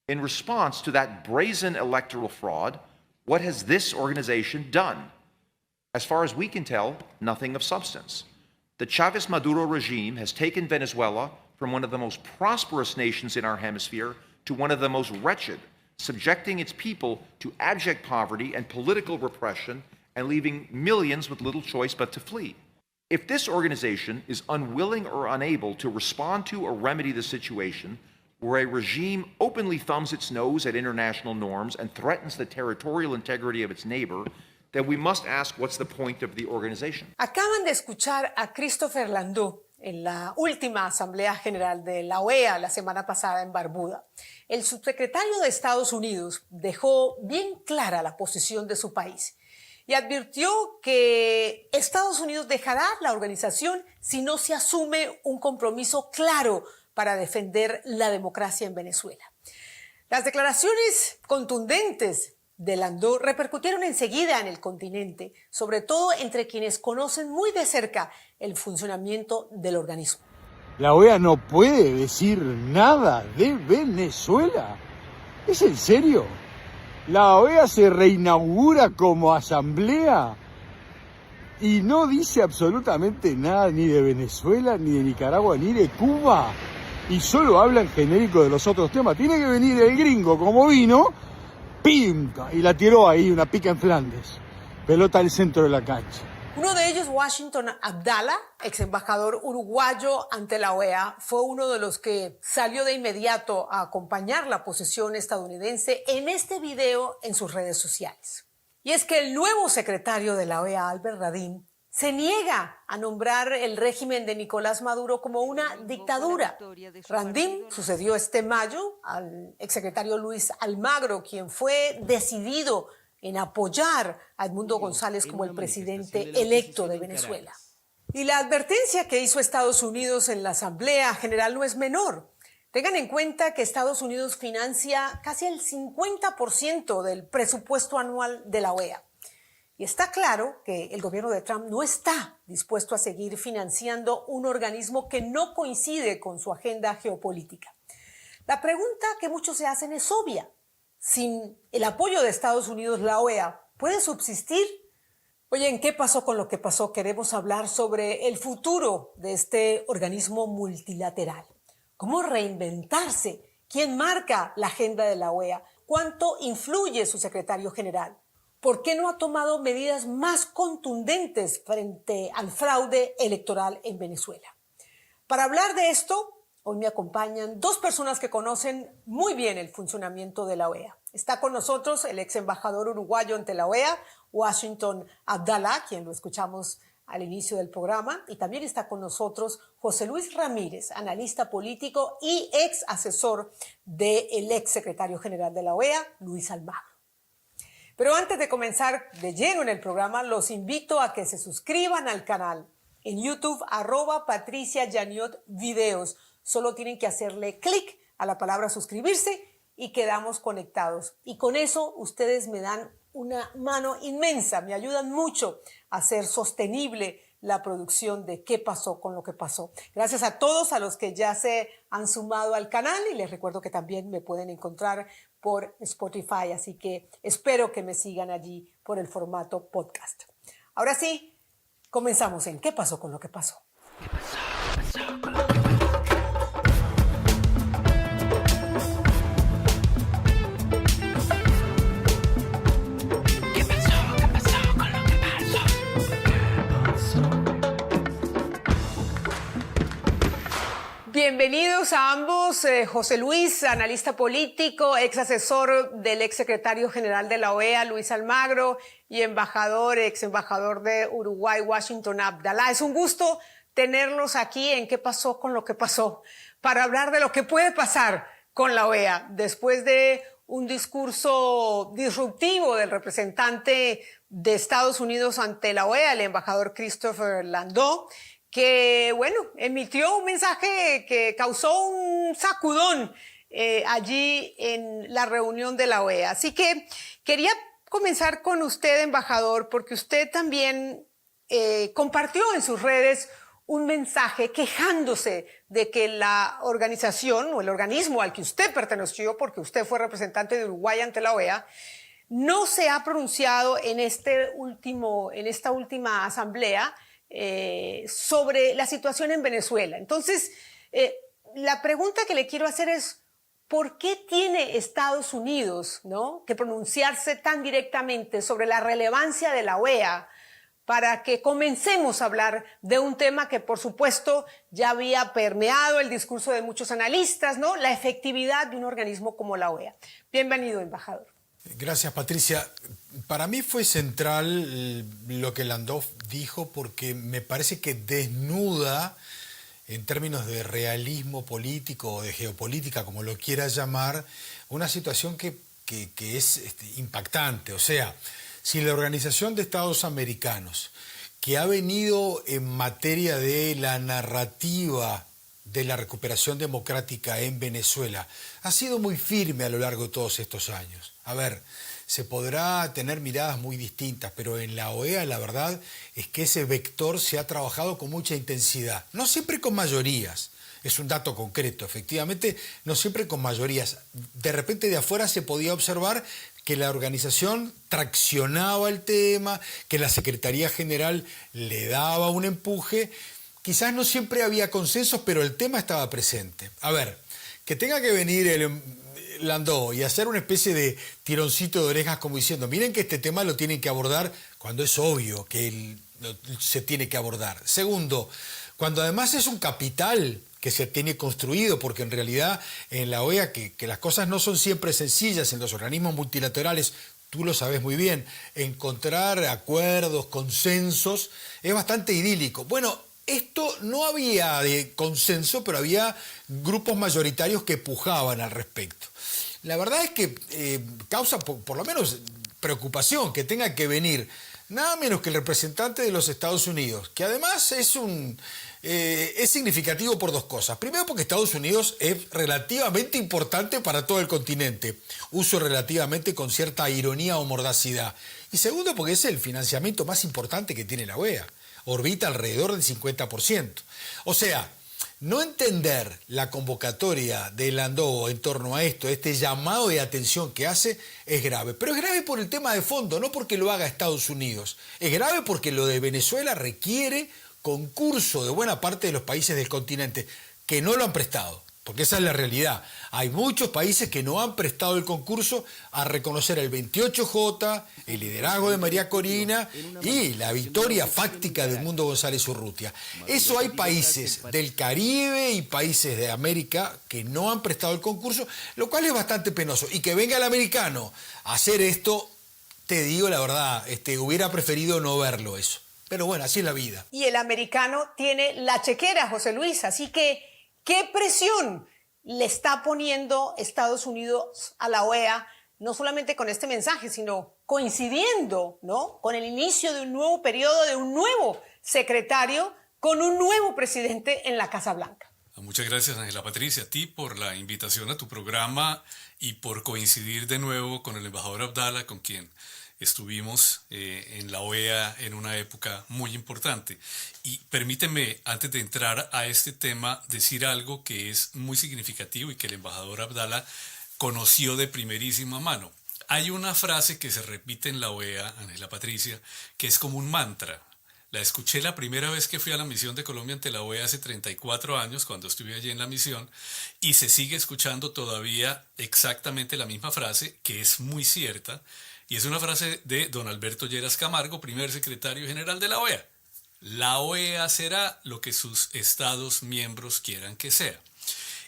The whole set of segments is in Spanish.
In response to that brazen electoral fraud, what has this organization done? As far as we can tell, nothing of substance. The Chavez-Maduro regime has taken Venezuela from one of the most prosperous nations in our hemisphere to one of the most wretched, subjecting its people to abject poverty and political repression and leaving millions with little choice but to flee. If this organization is unwilling or unable to respond to or remedy the situation, where a regime openly thumbs its nose at international norms and threatens the territorial integrity of its neighbor, then we must ask what's the point of the organization. Acaban de escuchar a Christopher Landau en la última Asamblea General de la OEA la semana pasada en Barbuda. El subsecretario de Estados Unidos dejó bien clara la posición de su país y advirtió que Estados Unidos dejará la organización si no se asume un compromiso claro para defender la democracia en Venezuela. Las declaraciones contundentes de Landau repercutieron enseguida en el continente, sobre todo entre quienes conocen muy de cerca el funcionamiento del organismo. La OEA no puede decir nada de Venezuela. ¿Es en serio? La OEA se reinaugura como asamblea y no dice absolutamente nada ni de Venezuela, ni de Nicaragua, ni de Cuba. Y solo habla en genérico de los otros temas. Tiene que venir el gringo como vino, ¡pim! Y la tiró ahí, una pica en Flandes. Pelota al centro de la cancha. Uno de ellos, Washington Abdallah, ex embajador uruguayo ante la OEA, fue uno de los que salió de inmediato a acompañar la posición estadounidense en este video en sus redes sociales. Y es que el nuevo secretario de la OEA, Albert Radin, se niega a nombrar el régimen de Nicolás Maduro como una dictadura. Radin sucedió este mayo al exsecretario Luis Almagro, quien fue decidido en apoyar a Edmundo González como el presidente electo de Venezuela. Y la advertencia que hizo Estados Unidos en la Asamblea General no es menor. Tengan en cuenta que Estados Unidos financia casi el 50% del presupuesto anual de la OEA. Y está claro que el gobierno de Trump no está dispuesto a seguir financiando un organismo que no coincide con su agenda geopolítica. La pregunta que muchos se hacen es obvia. Sin el apoyo de Estados Unidos, ¿la OEA puede subsistir? Oye, ¿en qué pasó con lo que pasó? Queremos hablar sobre el futuro de este organismo multilateral. ¿Cómo reinventarse? ¿Quién marca la agenda de la OEA? ¿Cuánto influye su secretario general? ¿Por qué no ha tomado medidas más contundentes frente al fraude electoral en Venezuela? Para hablar de esto, hoy me acompañan dos personas que conocen muy bien el funcionamiento de la OEA. Está con nosotros el ex embajador uruguayo ante la OEA, Washington Abdallah, quien lo escuchamos al inicio del programa, y también está con nosotros José Luis Ramírez, analista político y ex asesor del ex secretario general de la OEA, Luis Almagro. Pero antes de comenzar de lleno en el programa, los invito a que se suscriban al canal en YouTube, @PatriciaYaniotVideos. Solo tienen que hacerle clic a la palabra suscribirse y quedamos conectados. Y con eso ustedes me dan una mano inmensa, me ayudan mucho a hacer sostenible la producción de ¿Qué pasó con lo que pasó? Gracias a todos a los que ya se han sumado al canal y les recuerdo que también me pueden encontrar por Spotify, así que espero que me sigan allí por el formato podcast. Ahora sí, comenzamos en ¿Qué pasó con lo que pasó? ¿Qué pasó? ¿Qué pasó con lo que pasó? Bienvenidos a ambos, José Luis, analista político, ex asesor del ex secretario general de la OEA, Luis Almagro, y ex embajador de Uruguay, Washington Abdallah. Es un gusto tenerlos aquí en ¿Qué pasó con lo que pasó? Para hablar de lo que puede pasar con la OEA después de un discurso disruptivo del representante de Estados Unidos ante la OEA, el embajador Christopher Landau, que, bueno, emitió un mensaje que causó un sacudón allí en la reunión de la OEA. Así que quería comenzar con usted, embajador, porque usted también compartió en sus redes un mensaje quejándose de que la organización o el organismo al que usted perteneció, porque usted fue representante de Uruguay ante la OEA, no se ha pronunciado en esta última asamblea sobre la situación en Venezuela. Entonces, la pregunta que le quiero hacer es, ¿por qué tiene Estados Unidos, ¿no?, que pronunciarse tan directamente sobre la relevancia de la OEA para que comencemos a hablar de un tema que, por supuesto, ya había permeado el discurso de muchos analistas, ¿no?, la efectividad de un organismo como la OEA? Bienvenido, embajador. Gracias, Patricia. Para mí fue central lo que Landau dijo porque me parece que desnuda, en términos de realismo político o de geopolítica, como lo quiera llamar, una situación que es impactante. O sea, si la Organización de Estados Americanos, que ha venido en materia de la narrativa de la recuperación democrática en Venezuela, ha sido muy firme a lo largo de todos estos años. A ver, se podrá tener miradas muy distintas, pero en la OEA la verdad es que ese vector se ha trabajado con mucha intensidad, no siempre con mayorías. Es un dato concreto, efectivamente, no siempre con mayorías. De repente de afuera se podía observar que la organización traccionaba el tema, que la Secretaría General le daba un empuje. Quizás no siempre había consensos, pero el tema estaba presente. A ver, que tenga que venir el Landau y hacer una especie de tironcito de orejas como diciendo, miren que este tema lo tienen que abordar cuando es obvio que se tiene que abordar. Segundo, cuando además es un capital que se tiene construido, porque en realidad en la OEA que las cosas no son siempre sencillas, en los organismos multilaterales, tú lo sabes muy bien, encontrar acuerdos, consensos, es bastante idílico. Bueno, esto no había de consenso, pero había grupos mayoritarios que pujaban al respecto. La verdad es que causa por lo menos preocupación que tenga que venir nada menos que el representante de los Estados Unidos, que además es significativo por dos cosas. Primero, porque Estados Unidos es relativamente importante para todo el continente. Uso relativamente con cierta ironía o mordacidad. Y segundo, porque es el financiamiento más importante que tiene la OEA. Orbita alrededor del 50%. O sea, no entender la convocatoria de Landau en torno a esto, este llamado de atención que hace, es grave. Pero es grave por el tema de fondo, no porque lo haga Estados Unidos. Es grave porque lo de Venezuela requiere concurso de buena parte de los países del continente, que no lo han prestado. Porque esa es la realidad. Hay muchos países que no han prestado el concurso a reconocer el 28J, el liderazgo de María Corina y la victoria fáctica de Edmundo González Urrutia. Eso hay países del Caribe y países de América que no han prestado el concurso, lo cual es bastante penoso. Y que venga el americano a hacer esto, te digo la verdad, hubiera preferido no verlo eso. Pero bueno, así es la vida. Y el americano tiene la chequera, José Luis, así que ¿qué presión le está poniendo Estados Unidos a la OEA, no solamente con este mensaje, sino coincidiendo, ¿no?, con el inicio de un nuevo periodo, de un nuevo secretario, con un nuevo presidente en la Casa Blanca? Muchas gracias, Ángela Patricia, a ti por la invitación a tu programa y por coincidir de nuevo con el embajador Abdala, con quien estuvimos en la OEA en una época muy importante. Y permíteme, antes de entrar a este tema, decir algo que es muy significativo y que el embajador Abdala conoció de primerísima mano. Hay una frase que se repite en la OEA, Ángela Patricia, que es como un mantra. La escuché la primera vez que fui a la misión de Colombia ante la OEA hace 34 años, cuando estuve allí en la misión, y se sigue escuchando todavía exactamente la misma frase, que es muy cierta, y es una frase de don Alberto Lleras Camargo, primer secretario general de la OEA. La OEA será lo que sus Estados miembros quieran que sea.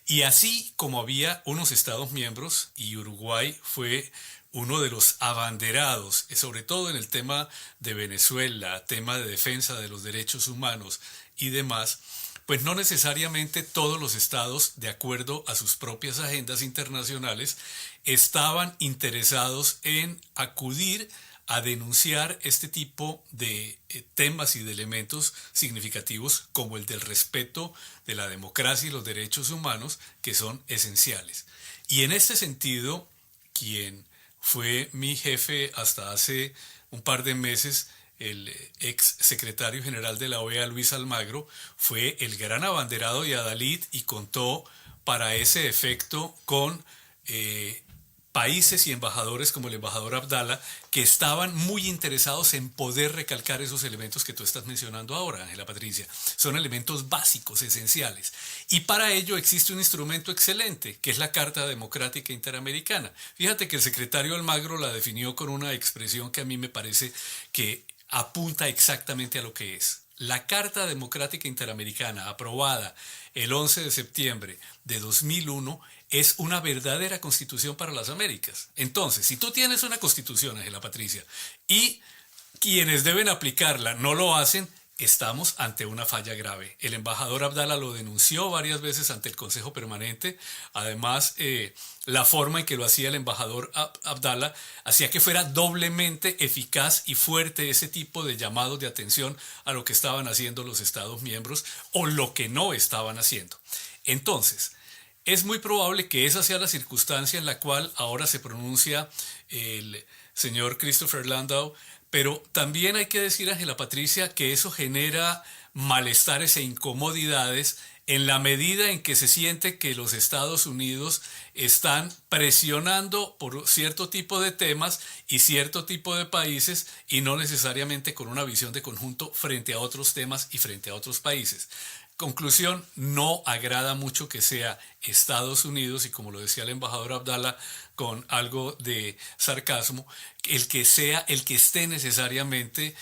Y así como había unos Estados miembros, y Uruguay fue uno de los abanderados, sobre todo en el tema de Venezuela, tema de defensa de los derechos humanos y demás, pues no necesariamente todos los estados, de acuerdo a sus propias agendas internacionales, estaban interesados en acudir a denunciar este tipo de temas y de elementos significativos como el del respeto de la democracia y los derechos humanos, que son esenciales. Y en este sentido, quien fue mi jefe hasta hace un par de meses el ex secretario general de la OEA, Luis Almagro, fue el gran abanderado de Adalid y contó para ese efecto con países y embajadores como el embajador Abdala, que estaban muy interesados en poder recalcar esos elementos que tú estás mencionando ahora, Ángela Patricia. Son elementos básicos, esenciales. Y para ello existe un instrumento excelente, que es la Carta Democrática Interamericana. Fíjate que el secretario Almagro la definió con una expresión que a mí me parece que apunta exactamente a lo que es. La Carta Democrática Interamericana, aprobada el 11 de septiembre de 2001, es una verdadera constitución para las Américas. Entonces, si tú tienes una constitución, Ángela Patricia, y quienes deben aplicarla no lo hacen, estamos ante una falla grave. El embajador Abdala lo denunció varias veces ante el Consejo Permanente. Además, la forma en que lo hacía el embajador Abdala hacía que fuera doblemente eficaz y fuerte ese tipo de llamados de atención a lo que estaban haciendo los Estados miembros o lo que no estaban haciendo. Entonces, es muy probable que esa sea la circunstancia en la cual ahora se pronuncia el señor Christopher Landau, pero también hay que decir, Ángela Patricia, que eso genera malestares e incomodidades en la medida en que se siente que los Estados Unidos están presionando por cierto tipo de temas y cierto tipo de países y no necesariamente con una visión de conjunto frente a otros temas y frente a otros países. Conclusión, no agrada mucho que sea Estados Unidos, y como lo decía el embajador Abdala con algo de sarcasmo, el que sea el que esté necesariamente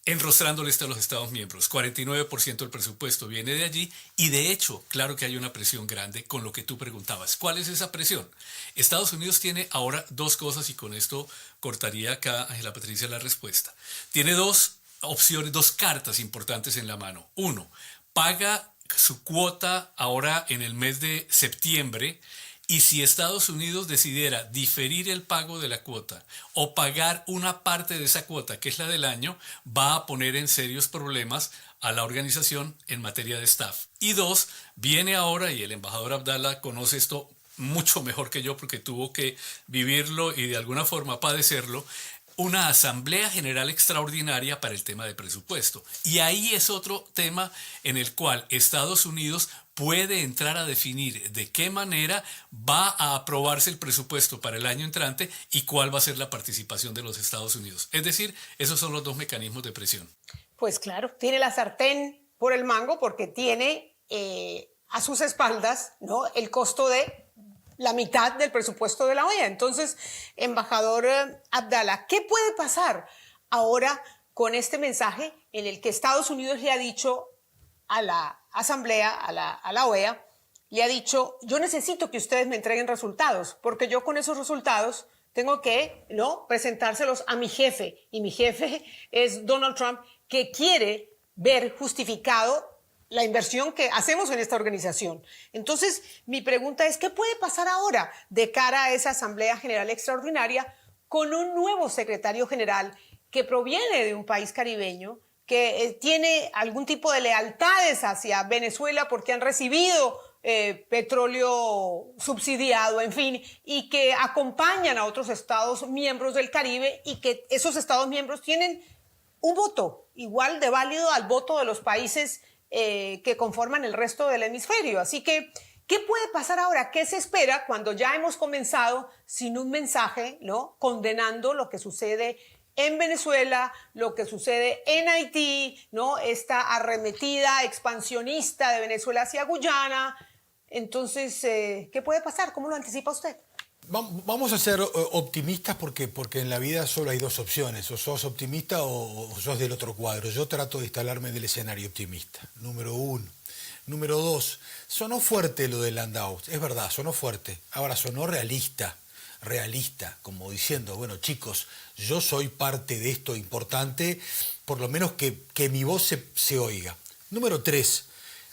enrostrándole esto a los Estados miembros. 49% del presupuesto viene de allí y de hecho, claro que hay una presión grande con lo que tú preguntabas. ¿Cuál es esa presión? Estados Unidos tiene ahora dos cosas y con esto cortaría acá, Ángela Patricia, la respuesta. Tiene dos opciones, dos cartas importantes en la mano. Uno, paga su cuota ahora en el mes de septiembre y si Estados Unidos decidiera diferir el pago de la cuota o pagar una parte de esa cuota, que es la del año, va a poner en serios problemas a la organización en materia de staff. Y dos, viene ahora, y el embajador Abdala conoce esto mucho mejor que yo porque tuvo que vivirlo y de alguna forma padecerlo, una asamblea general extraordinaria para el tema de presupuesto. Y ahí es otro tema en el cual Estados Unidos puede entrar a definir de qué manera va a aprobarse el presupuesto para el año entrante y cuál va a ser la participación de los Estados Unidos. Es decir, esos son los dos mecanismos de presión. Pues claro, tiene la sartén por el mango porque tiene a sus espaldas, ¿no?, el costo de la mitad del presupuesto de la OEA. Entonces, embajador Abdala, ¿qué puede pasar ahora con este mensaje en el que Estados Unidos le ha dicho a la Asamblea, a la OEA, le ha dicho, yo necesito que ustedes me entreguen resultados, porque yo con esos resultados tengo que, ¿no?, presentárselos a mi jefe, y mi jefe es Donald Trump, que quiere ver justificado la inversión que hacemos en esta organización? Entonces, mi pregunta es, ¿qué puede pasar ahora de cara a esa Asamblea General Extraordinaria con un nuevo secretario general que proviene de un país caribeño, que tiene algún tipo de lealtades hacia Venezuela porque han recibido petróleo subsidiado, en fin, y que acompañan a otros estados miembros del Caribe y que esos estados miembros tienen un voto igual de válido al voto de los países que conforman el resto del hemisferio? Así que, ¿qué puede pasar ahora? ¿Qué se espera cuando ya hemos comenzado sin un mensaje, ¿no?, condenando lo que sucede en Venezuela, lo que sucede en Haití, ¿no?, esta arremetida expansionista de Venezuela hacia Guyana? Entonces, ¿qué puede pasar? ¿Cómo lo anticipa usted? Vamos a ser optimistas porque en la vida solo hay dos opciones, o sos optimista o sos del otro cuadro. Yo trato de instalarme del escenario optimista, número uno. Número dos, sonó fuerte lo de Landau, es verdad, sonó fuerte. Ahora sonó realista, como diciendo, bueno chicos, yo soy parte de esto importante, por lo menos que mi voz se oiga. Número tres,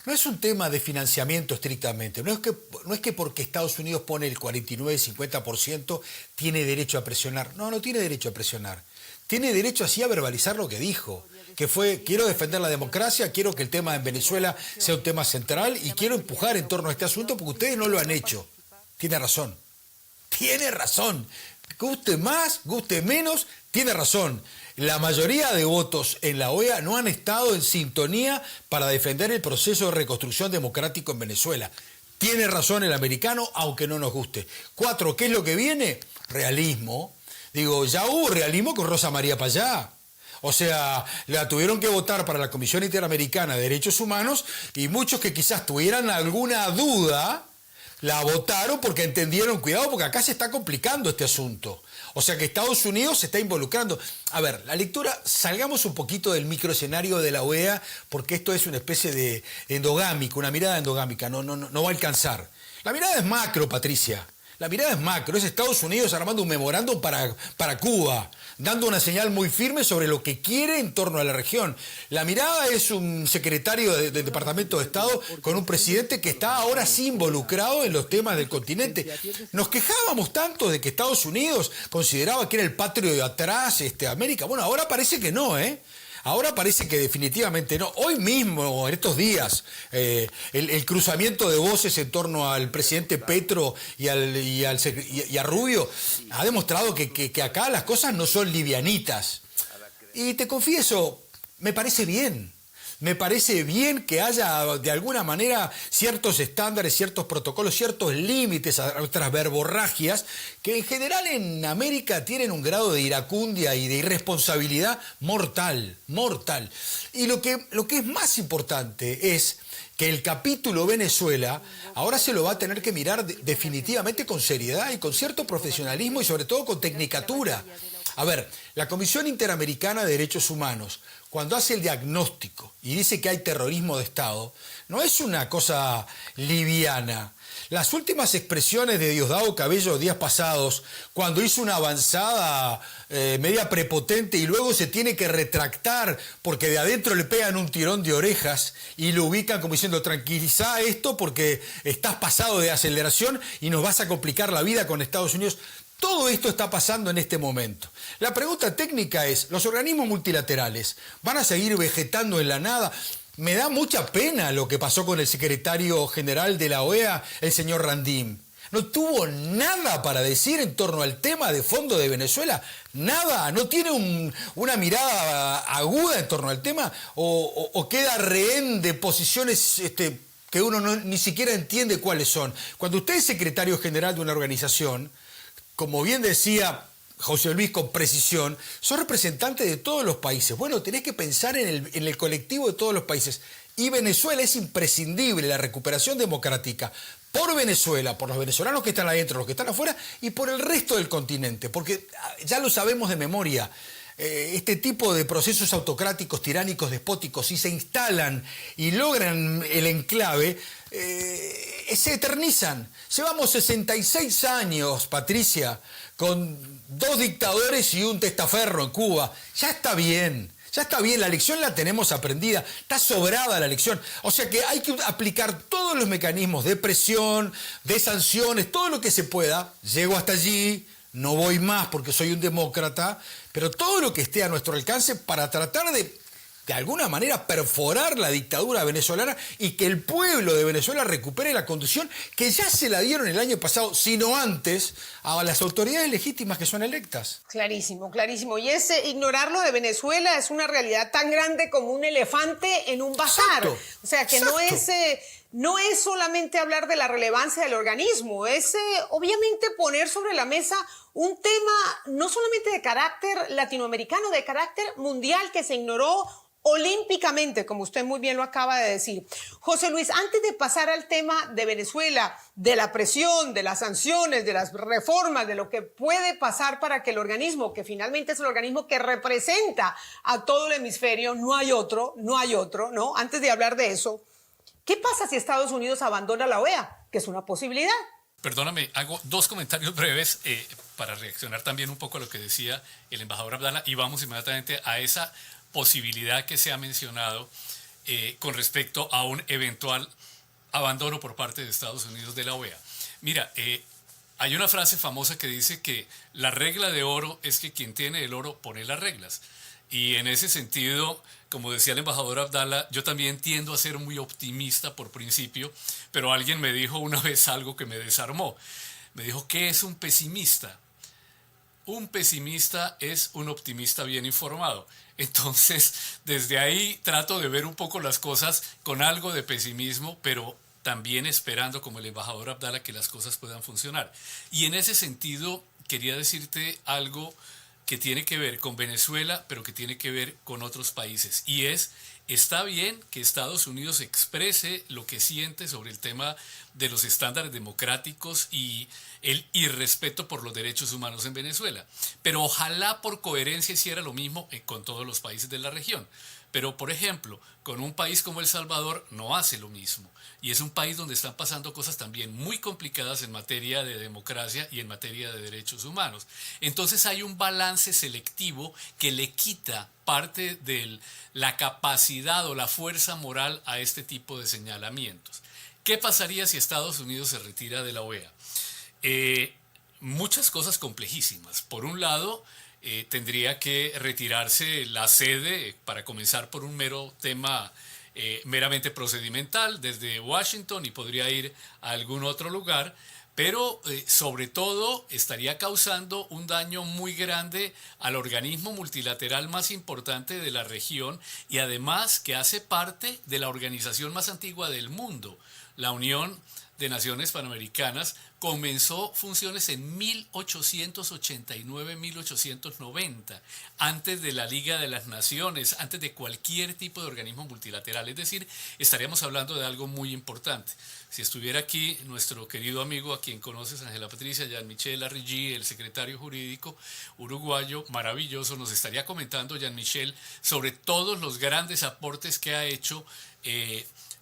no es un tema de financiamiento estrictamente, no es que porque Estados Unidos pone el 49-50% tiene derecho a presionar. No tiene derecho a presionar. Tiene derecho así a verbalizar lo que dijo, que fue, quiero defender la democracia, quiero que el tema en Venezuela sea un tema central y quiero empujar en torno a este asunto porque ustedes no lo han hecho. Tiene razón. Guste más, guste menos, tiene razón. La mayoría de votos en la OEA no han estado en sintonía para defender el proceso de reconstrucción democrático en Venezuela. Tiene razón el americano, aunque no nos guste. 4, ¿qué es lo que viene? Realismo. Digo, ya hubo realismo con Rosa María Payá. O sea, la tuvieron que votar para la Comisión Interamericana de Derechos Humanos y muchos que quizás tuvieran alguna duda la votaron porque entendieron, cuidado, porque acá se está complicando este asunto. O sea que Estados Unidos se está involucrando. A ver, la lectura, salgamos un poquito del microescenario de la OEA, porque esto es una especie de endogámica, una mirada endogámica, no va a alcanzar. La mirada es macro, Patricia. La mirada es macro, es Estados Unidos armando un memorándum para Cuba, dando una señal muy firme sobre lo que quiere en torno a la región. La mirada es un secretario del Departamento de Estado con un presidente que está ahora sí involucrado en los temas del continente. Nos quejábamos tanto de que Estados Unidos consideraba que era el patrio de atrás, América. Bueno, ahora parece que no, ¿eh? Ahora parece que definitivamente no. Hoy mismo, en estos días, el cruzamiento de voces en torno al presidente Petro y a Rubio ha demostrado que acá las cosas no son livianitas. Y te confieso, me parece bien. Me parece bien que haya de alguna manera ciertos estándares, ciertos protocolos, ciertos límites a otras verborragias que en general en América tienen un grado de iracundia y de irresponsabilidad mortal. Y lo que es más importante es que el capítulo Venezuela ahora se lo va a tener que mirar definitivamente con seriedad y con cierto profesionalismo y sobre todo con tecnicatura. A ver, la Comisión Interamericana de Derechos Humanos, cuando hace el diagnóstico y dice que hay terrorismo de Estado, no es una cosa liviana. Las últimas expresiones de Diosdado Cabello días pasados, cuando hizo una avanzada media prepotente y luego se tiene que retractar porque de adentro le pegan un tirón de orejas y lo ubican como diciendo tranquiliza esto porque estás pasado de aceleración y nos vas a complicar la vida con Estados Unidos. Todo esto está pasando en este momento. La pregunta técnica es, ¿los organismos multilaterales van a seguir vegetando en la nada? Me da mucha pena lo que pasó con el secretario general de la OEA, el señor Randim. No tuvo nada para decir en torno al tema de fondo de Venezuela. Nada. No tiene una mirada aguda en torno al tema o queda rehén de posiciones que uno ni siquiera entiende cuáles son. Cuando usted es secretario general de una organización, como bien decía José Luis con precisión, sos representante de todos los países. Bueno, tenés que pensar en el colectivo de todos los países. Y Venezuela es imprescindible, la recuperación democrática, por Venezuela, por los venezolanos que están adentro, los que están afuera, y por el resto del continente. Porque ya lo sabemos de memoria, este tipo de procesos autocráticos, tiránicos, despóticos, si se instalan y logran el enclave, se eternizan. Llevamos 66 años, Patricia, con 2 dictadores y un testaferro en Cuba. Ya está bien, la lección la tenemos aprendida, está sobrada la lección. O sea que hay que aplicar todos los mecanismos de presión, de sanciones, todo lo que se pueda. Llego hasta allí, no voy más porque soy un demócrata, pero todo lo que esté a nuestro alcance para tratar de alguna manera perforar la dictadura venezolana y que el pueblo de Venezuela recupere la condición que ya se la dieron el año pasado, sino antes, a las autoridades legítimas que son electas. Clarísimo, clarísimo. Y ignorarlo de Venezuela es una realidad tan grande como un elefante en un bazar. Exacto, O sea, que no es solamente hablar de la relevancia del organismo, es obviamente poner sobre la mesa un tema no solamente de carácter latinoamericano, de carácter mundial que se ignoró olímpicamente, como usted muy bien lo acaba de decir. José Luis, antes de pasar al tema de Venezuela, de la presión, de las sanciones, de las reformas, de lo que puede pasar para que el organismo, que finalmente es el organismo que representa a todo el hemisferio, no hay otro, ¿no? Antes de hablar de eso, ¿qué pasa si Estados Unidos abandona la OEA? Que es una posibilidad. Perdóname, hago 2 comentarios breves para reaccionar también un poco a lo que decía el embajador Abdala y vamos inmediatamente a esa posibilidad que se ha mencionado con respecto a un eventual abandono por parte de Estados Unidos de la OEA. Mira, hay una frase famosa que dice que la regla de oro es que quien tiene el oro pone las reglas. Y en ese sentido, como decía el embajador Abdala, yo también tiendo a ser muy optimista por principio, pero alguien me dijo una vez algo que me desarmó. Me dijo, ¿qué es un pesimista? un pesimista es un optimista bien informado. Entonces, desde ahí trato de ver un poco las cosas con algo de pesimismo, pero también esperando, como el embajador Abdala, que las cosas puedan funcionar. Y en ese sentido, quería decirte algo que tiene que ver con Venezuela, pero que tiene que ver con otros países. Y es, está bien que Estados Unidos exprese lo que siente sobre el tema de los estándares democráticos y el irrespeto por los derechos humanos en Venezuela. Pero ojalá por coherencia hiciera lo mismo con todos los países de la región. Pero, por ejemplo, con un país como El Salvador no hace lo mismo. Y es un país donde están pasando cosas también muy complicadas en materia de democracia y en materia de derechos humanos. Entonces hay un balance selectivo que le quita parte de la capacidad o la fuerza moral a este tipo de señalamientos. ¿Qué pasaría si Estados Unidos se retira de la OEA? Muchas cosas complejísimas. Por un lado, tendría que retirarse la sede, para comenzar por un mero tema meramente procedimental, desde Washington, y podría ir a algún otro lugar, pero sobre todo estaría causando un daño muy grande al organismo multilateral más importante de la región y además que hace parte de la organización más antigua del mundo, la Unión de Naciones Panamericanas. Comenzó funciones en 1889-1890, antes de la Liga de las Naciones, antes de cualquier tipo de organismo multilateral. Es decir, estaríamos hablando de algo muy importante. Si estuviera aquí nuestro querido amigo, a quien conoces, Ángela Patricia, Jean-Michel Arrigui, el secretario jurídico uruguayo, maravilloso, nos estaría comentando, Jean-Michel, sobre todos los grandes aportes que ha hecho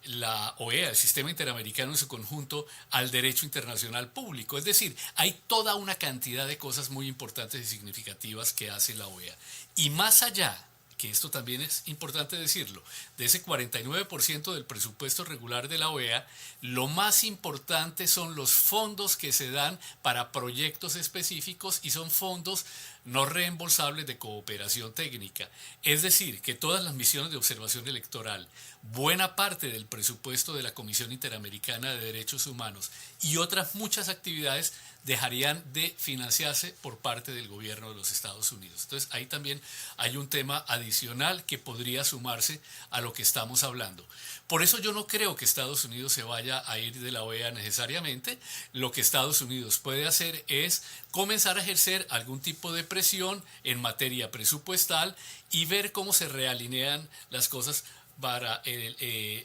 la OEA, el sistema interamericano en su conjunto, al derecho internacional público. Es decir, hay toda una cantidad de cosas muy importantes y significativas que hace la OEA. Y más allá, que esto también es importante decirlo, de ese 49% del presupuesto regular de la OEA, lo más importante son los fondos que se dan para proyectos específicos y son fondos no reembolsables de cooperación técnica. Es decir, que todas las misiones de observación electoral, buena parte del presupuesto de la Comisión Interamericana de Derechos Humanos y otras muchas actividades dejarían de financiarse por parte del gobierno de los Estados Unidos. Entonces ahí también hay un tema adicional que podría sumarse a lo que estamos hablando. Por eso yo no creo que Estados Unidos se vaya a ir de la OEA necesariamente. Lo que Estados Unidos puede hacer es comenzar a ejercer algún tipo de presión en materia presupuestal y ver cómo se realinean las cosas para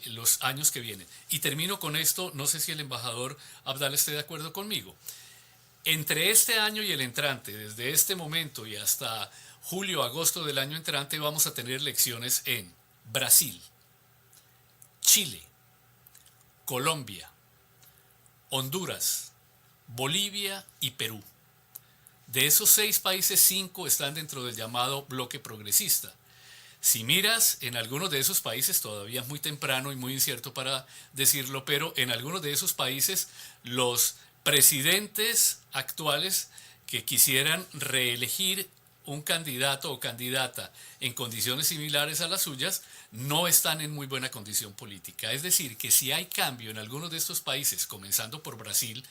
los años que vienen. Y termino con esto, no sé si el embajador Abdala esté de acuerdo conmigo. Entre este año y el entrante, desde este momento y hasta julio, agosto del año entrante, vamos a tener elecciones en Brasil, Chile, Colombia, Honduras, Bolivia y Perú. De esos 6 países, 5 están dentro del llamado bloque progresista. Si miras en algunos de esos países, todavía es muy temprano y muy incierto para decirlo, pero en algunos de esos países los presidentes actuales que quisieran reelegir un candidato o candidata en condiciones similares a las suyas no están en muy buena condición política. Es decir, que si hay cambio en algunos de estos países, comenzando por Brasil,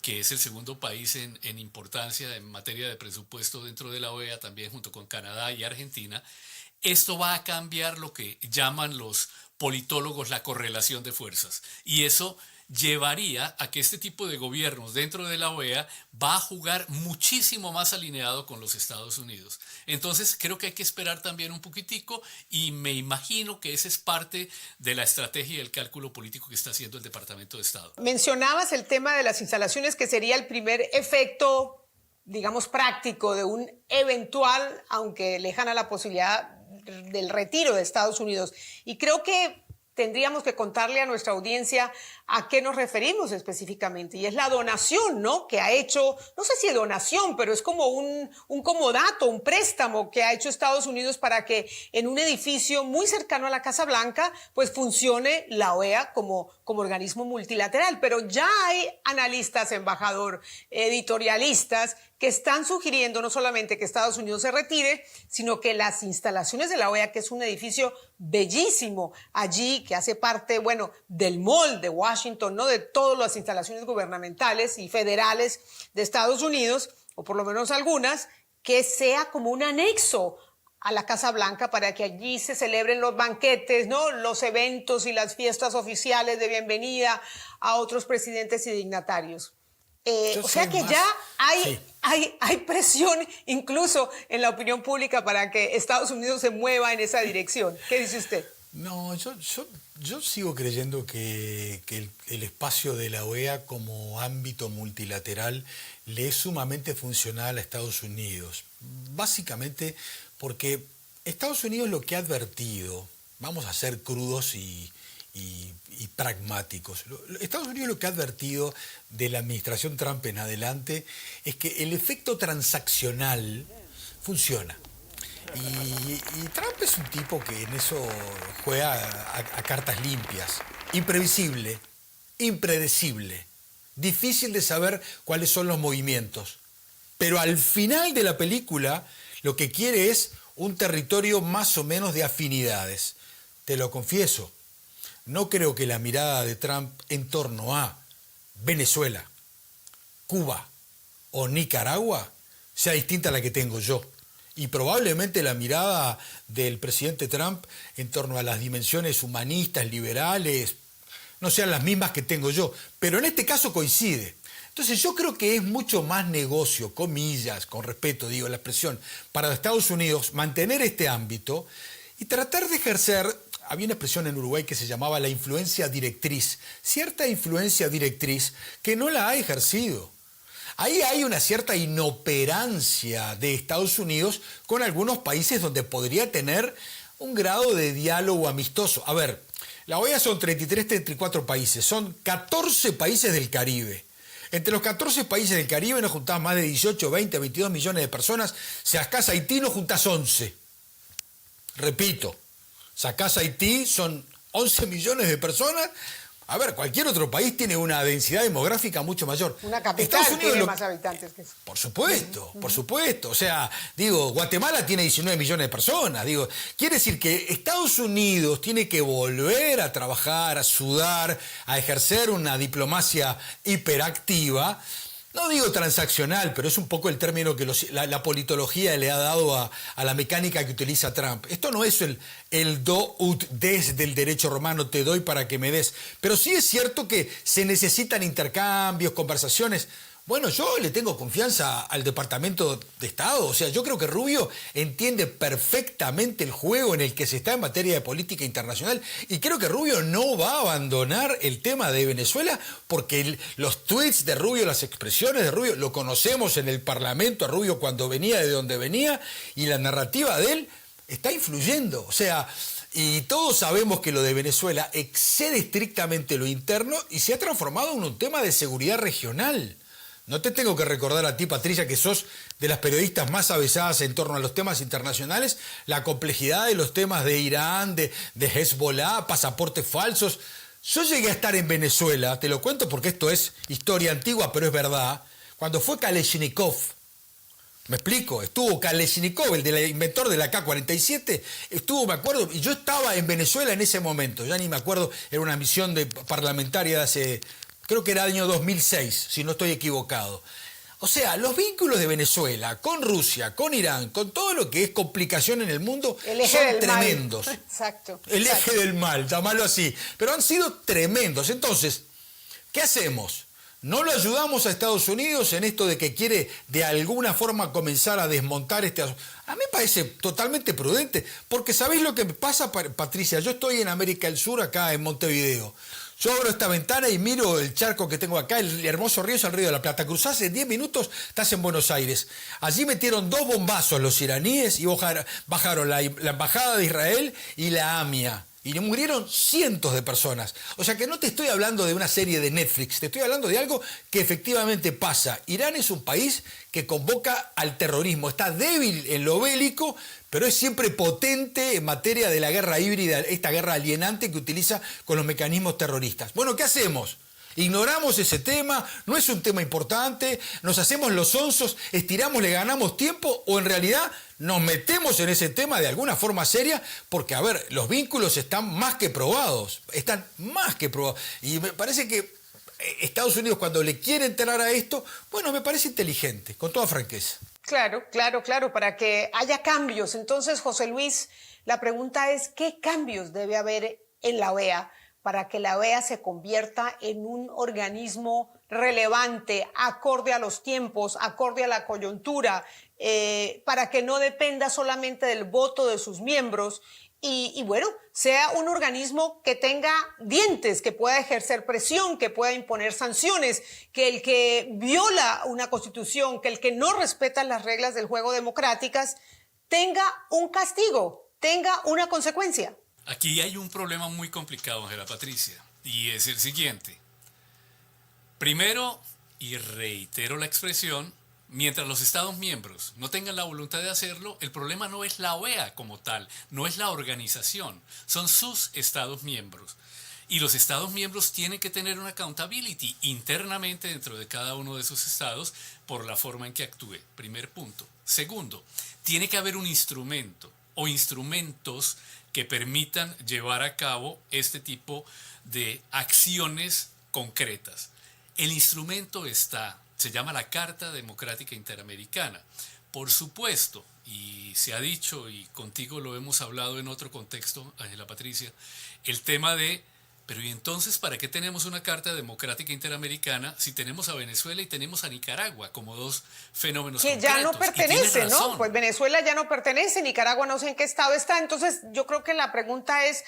que es el segundo país en importancia en materia de presupuesto dentro de la OEA, también junto con Canadá y Argentina, esto va a cambiar lo que llaman los politólogos la correlación de fuerzas. Y eso llevaría a que este tipo de gobiernos dentro de la OEA va a jugar muchísimo más alineado con los Estados Unidos. Entonces creo que hay que esperar también un poquitico y me imagino que esa es parte de la estrategia y el cálculo político que está haciendo el Departamento de Estado. Mencionabas el tema de las instalaciones, que sería el primer efecto, digamos, práctico de un eventual, aunque lejana, la posibilidad del retiro de Estados Unidos. Y creo que tendríamos que contarle a nuestra audiencia a qué nos referimos específicamente. Y es la donación, ¿no?, que ha hecho, no sé si donación, pero es como un comodato, un préstamo que ha hecho Estados Unidos para que en un edificio muy cercano a la Casa Blanca, pues funcione la OEA como organismo multilateral. Pero ya hay analistas, embajador, editorialistas, que están sugiriendo no solamente que Estados Unidos se retire, sino que las instalaciones de la OEA, que es un edificio bellísimo allí, que hace parte, bueno, del Mall de Washington, ¿no?, de todas las instalaciones gubernamentales y federales de Estados Unidos, o por lo menos algunas, que sea como un anexo a la Casa Blanca para que allí se celebren los banquetes, ¿no? Los eventos y las fiestas oficiales de bienvenida a otros presidentes y dignatarios. O sea que ya hay presión incluso en la opinión pública para que Estados Unidos se mueva en esa dirección. ¿Qué dice usted? No, yo sigo creyendo que el espacio de la OEA como ámbito multilateral le es sumamente funcional a Estados Unidos. Básicamente porque Estados Unidos lo que ha advertido, vamos a ser crudos y pragmáticos, Estados Unidos lo que ha advertido de la administración Trump en adelante es que el efecto transaccional funciona. Y Trump es un tipo que en eso juega a cartas limpias, imprevisible, impredecible, difícil de saber cuáles son los movimientos. Pero al final de la película lo que quiere es un territorio más o menos de afinidades. Te lo confieso, no creo que la mirada de Trump en torno a Venezuela, Cuba o Nicaragua sea distinta a la que tengo yo. Y probablemente la mirada del presidente Trump en torno a las dimensiones humanistas, liberales, no sean las mismas que tengo yo. Pero en este caso coincide. Entonces yo creo que es mucho más negocio, comillas, con respeto digo la expresión, para Estados Unidos mantener este ámbito y tratar de ejercer, había una expresión en Uruguay que se llamaba la influencia directriz, cierta influencia directriz que no la ha ejercido. Ahí hay una cierta inoperancia de Estados Unidos con algunos países donde podría tener un grado de diálogo amistoso. A ver, la OEA son 33, 34 países, son 14 países del Caribe. Entre los 14 países del Caribe nos juntás más de 18, 20, 22 millones de personas. Sacás a Haití, nos juntás 11. Repito, sacás a Haití, son 11 millones de personas. A ver, cualquier otro país tiene una densidad demográfica mucho mayor. Una capital tiene más habitantes que eso. Por supuesto, por supuesto. O sea, digo, Guatemala tiene 19 millones de personas. Digo, quiere decir que Estados Unidos tiene que volver a trabajar, a sudar, a ejercer una diplomacia hiperactiva. No digo transaccional, pero es un poco el término que la politología le ha dado a la mecánica que utiliza Trump. Esto no es el do ut des del derecho romano, te doy para que me des. Pero sí es cierto que se necesitan intercambios, conversaciones. Bueno, yo le tengo confianza al Departamento de Estado. O sea, yo creo que Rubio entiende perfectamente el juego en el que se está en materia de política internacional. Y creo que Rubio no va a abandonar el tema de Venezuela porque los tweets de Rubio, las expresiones de Rubio, lo conocemos en el Parlamento a Rubio cuando venía de donde venía y la narrativa de él está influyendo. O sea, y todos sabemos que lo de Venezuela excede estrictamente lo interno y se ha transformado en un tema de seguridad regional. No te tengo que recordar a ti, Patricia, que sos de las periodistas más avesadas en torno a los temas internacionales, la complejidad de los temas de Irán, de Hezbollah, pasaportes falsos. Yo llegué a estar en Venezuela, te lo cuento porque esto es historia antigua, pero es verdad, cuando fue Kalashnikov. ¿Me explico? Estuvo Kalashnikov, el inventor de la K-47, estuvo, me acuerdo, y yo estaba en Venezuela en ese momento, ya ni me acuerdo, era una misión parlamentaria de hace... Creo que era año 2006, si no estoy equivocado. O sea, los vínculos de Venezuela con Rusia, con Irán, con todo lo que es complicación en el mundo, son tremendos. Exacto. El eje del mal, llamarlo así. Pero han sido tremendos. Entonces, ¿qué hacemos? ¿No lo ayudamos a Estados Unidos en esto de que quiere de alguna forma comenzar a desmontar este asunto? A mí me parece totalmente prudente, porque ¿sabéis lo que me pasa, Patricia? Yo estoy en América del Sur, acá en Montevideo. Yo abro esta ventana y miro el charco que tengo acá, el hermoso río es el Río de la Plata. Cruzás en 10 minutos, estás en Buenos Aires. Allí metieron 2 bombazos los iraníes y bajaron la embajada de Israel y la AMIA. Y murieron cientos de personas. O sea que no te estoy hablando de una serie de Netflix, te estoy hablando de algo que efectivamente pasa. Irán es un país que convoca al terrorismo, está débil en lo bélico, pero es siempre potente en materia de la guerra híbrida, esta guerra alienante que utiliza con los mecanismos terroristas. Bueno, ¿qué hacemos? Ignoramos ese tema, no es un tema importante, nos hacemos los sonsos, estiramos, le ganamos tiempo o en realidad nos metemos en ese tema de alguna forma seria porque, a ver, los vínculos están más que probados, están más que probados. Y me parece que Estados Unidos cuando le quiere entrar a esto, bueno, me parece inteligente, con toda franqueza. Claro, claro, claro, para que haya cambios. Entonces, José Luis, la pregunta es, ¿qué cambios debe haber en la OEA para que la OEA se convierta en un organismo relevante, acorde a los tiempos, acorde a la coyuntura, para que no dependa solamente del voto de sus miembros y bueno, sea un organismo que tenga dientes, que pueda ejercer presión, que pueda imponer sanciones, que el que viola una constitución, que el que no respeta las reglas del juego democráticas, tenga un castigo, tenga una consecuencia? Aquí hay un problema muy complicado, Ángela Patricia, y es el siguiente. Primero, y reitero la expresión, mientras los Estados miembros no tengan la voluntad de hacerlo, el problema no es la OEA como tal, no es la organización, son sus Estados miembros. Y los Estados miembros tienen que tener una accountability internamente dentro de cada uno de sus estados por la forma en que actúe. Primer punto. Segundo, tiene que haber un instrumento o instrumentos que permitan llevar a cabo este tipo de acciones concretas. El instrumento está, se llama la Carta Democrática Interamericana. Por supuesto, y se ha dicho, y contigo lo hemos hablado en otro contexto, Ángela Patricia, el tema de, pero ¿y entonces para qué tenemos una Carta Democrática Interamericana si tenemos a Venezuela y tenemos a Nicaragua como dos fenómenos Que concretos? ya no pertenece, ¿no? Razón. Pues Venezuela ya no pertenece, Nicaragua no sé en qué estado está. Entonces yo creo que la pregunta es,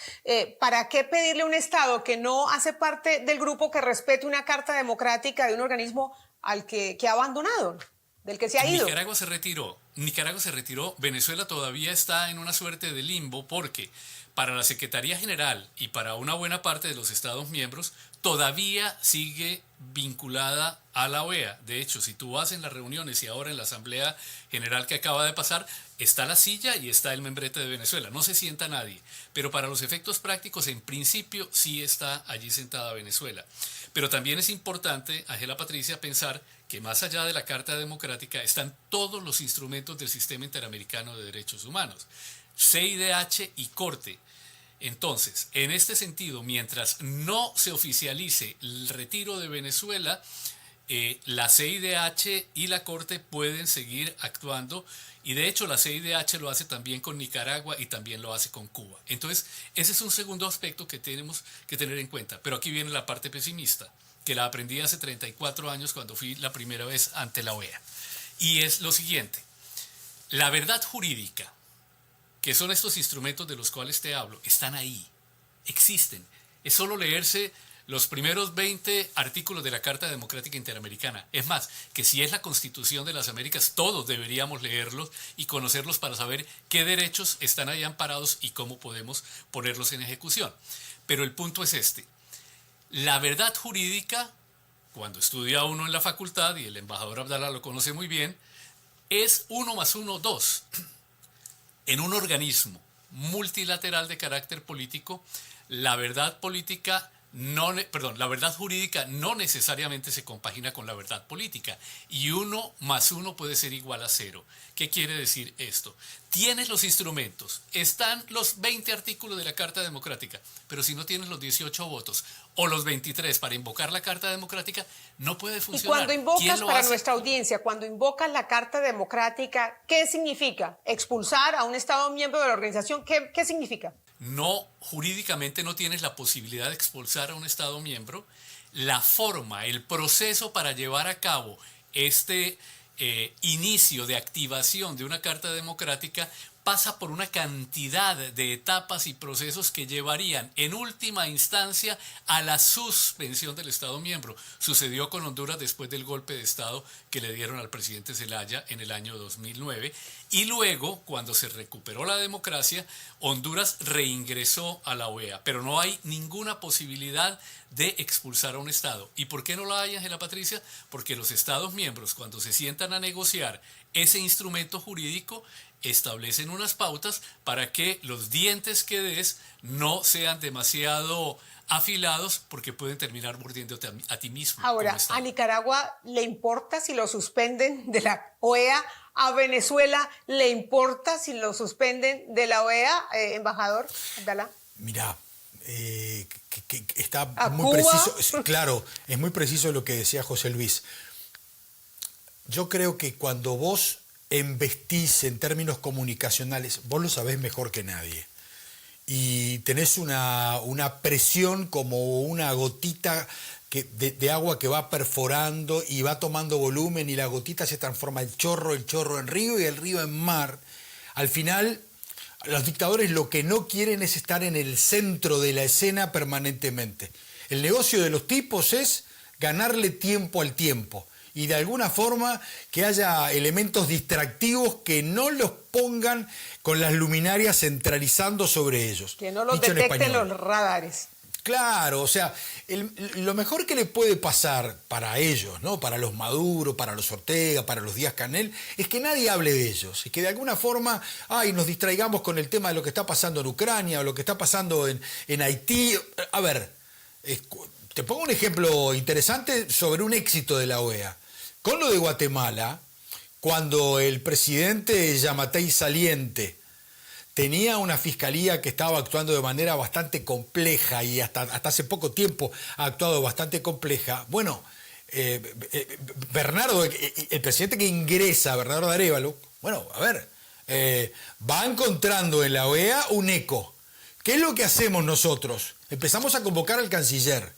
¿para qué pedirle a un estado que no hace parte del grupo que respete una carta democrática de un organismo al que ha abandonado, del que se ha ido? Nicaragua se retiró, Venezuela todavía está en una suerte de limbo porque para la Secretaría General y para una buena parte de los Estados miembros todavía sigue vinculada a la OEA. De hecho, si tú vas en las reuniones y ahora en la Asamblea General que acaba de pasar, está la silla y está el membrete de Venezuela. No se sienta nadie, pero para los efectos prácticos, en principio, sí está allí sentada Venezuela. Pero también es importante, Ángela Patricia, pensar que más allá de la Carta Democrática están todos los instrumentos del Sistema Interamericano de Derechos Humanos, CIDH y Corte. Entonces, en este sentido, mientras no se oficialice el retiro de Venezuela, la CIDH y la Corte pueden seguir actuando, y de hecho la CIDH lo hace también con Nicaragua y también lo hace con Cuba. Entonces, ese es un segundo aspecto que tenemos que tener en cuenta. Pero aquí viene la parte pesimista, que la aprendí hace 34 años cuando fui la primera vez ante la OEA. Y es lo siguiente: la verdad jurídica, que son estos instrumentos de los cuales te hablo, están ahí, existen. Es solo leerse los primeros 20 artículos de la Carta Democrática Interamericana. Es más, que si es la Constitución de las Américas, todos deberíamos leerlos y conocerlos para saber qué derechos están ahí amparados y cómo podemos ponerlos en ejecución. Pero el punto es este: la verdad jurídica, cuando estudia uno en la facultad, y el embajador Abdala lo conoce muy bien, es 1 más 1, 2. En un organismo multilateral de carácter político, la verdad la verdad jurídica no necesariamente se compagina con la verdad política, y 1 más 1 puede ser igual a 0. ¿Qué quiere decir esto? Tienes los instrumentos, están los 20 artículos de la Carta Democrática, pero si no tienes los 18 votos o los 23 para invocar la Carta Democrática, no puede Y funcionar. cuando invocas, para nuestra audiencia, cuando invocas la Carta Democrática, ¿qué significa? ¿Expulsar a un Estado miembro de la organización? ¿Qué significa? No, jurídicamente no tienes la posibilidad de expulsar a un Estado miembro. La forma, el proceso para llevar a cabo este inicio de activación de una Carta Democrática pasa por una cantidad de etapas y procesos que llevarían en última instancia a la suspensión del Estado miembro. Sucedió con Honduras después del golpe de Estado que le dieron al presidente Zelaya en el año 2009, y luego, cuando se recuperó la democracia, Honduras reingresó a la OEA, pero no hay ninguna posibilidad de expulsar a un Estado. ¿Y por qué no la hay, Ángela Patricia? Porque los Estados miembros, cuando se sientan a negociar ese instrumento jurídico, establecen unas pautas para que los dientes que des no sean demasiado afilados, porque pueden terminar mordiéndote a ti mismo. Ahora, ¿a Nicaragua le importa si lo suspenden de la OEA? ¿A Venezuela le importa si lo suspenden de la OEA, embajador Abdala? Mira, está ¿A muy Cuba? preciso. Claro, es muy preciso lo que decía José Luis. Yo creo que cuando vos embestís en términos comunicacionales, vos lo sabés mejor que nadie. Y tenés una presión como una gotita de agua que va perforando y va tomando volumen y la gotita se transforma el chorro en río y el río en mar. Al final, los dictadores lo que no quieren es estar en el centro de la escena permanentemente. El negocio de los tipos es ganarle tiempo al tiempo y de alguna forma que haya elementos distractivos que no los pongan con las luminarias centralizando sobre ellos. Que no los Dicho en detecten español. los radares. Claro, o sea, lo mejor que le puede pasar para ellos, ¿no? Para los Maduro, para los Ortega, para los Díaz-Canel, es que nadie hable de ellos, y que de alguna forma nos distraigamos con el tema de lo que está pasando en Ucrania o lo que está pasando en Haití. A ver, te pongo un ejemplo interesante sobre un éxito de la OEA. Con lo de Guatemala, cuando el presidente Yamatei saliente tenía una fiscalía que estaba actuando de manera bastante compleja y hasta hace poco tiempo ha actuado bastante compleja. Bueno, Bernardo, el presidente que ingresa, Bernardo Arévalo, bueno, a ver, va encontrando en la OEA un eco. ¿Qué es lo que hacemos nosotros? Empezamos a convocar al canciller.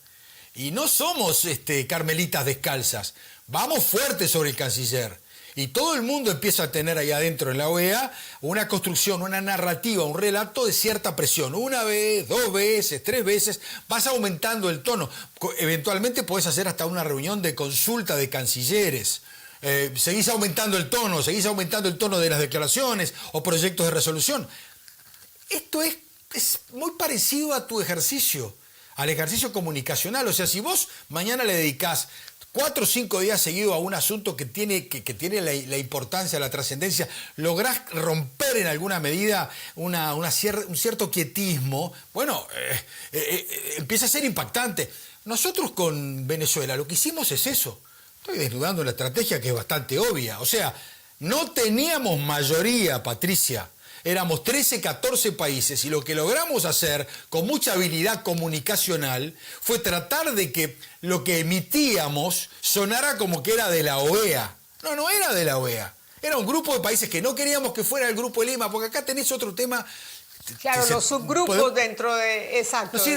Y no somos carmelitas descalzas, vamos fuertes sobre el canciller. Y todo el mundo empieza a tener ahí adentro en la OEA una construcción, una narrativa, un relato de cierta presión. Una vez, 2 veces, 3 veces, vas aumentando el tono. Eventualmente podés hacer hasta una reunión de consulta de cancilleres. Seguís aumentando el tono de las declaraciones o proyectos de resolución. Esto es muy parecido a tu ejercicio, al ejercicio comunicacional. O sea, si vos mañana le dedicás 4 o 5 días seguidos a un asunto que tiene la importancia, la trascendencia, lográs romper en alguna medida un cierto quietismo, bueno, empieza a ser impactante. Nosotros con Venezuela lo que hicimos es eso. Estoy desnudando una estrategia que es bastante obvia. O sea, no teníamos mayoría, Patricia. Éramos 13, 14 países y lo que logramos hacer con mucha habilidad comunicacional fue tratar de que lo que emitíamos sonara como que era de la OEA. No era de la OEA. Era un grupo de países que no queríamos que fuera el Grupo de Lima, porque acá tenés otro tema. Claro, los subgrupos dentro de... Exacto. Sí,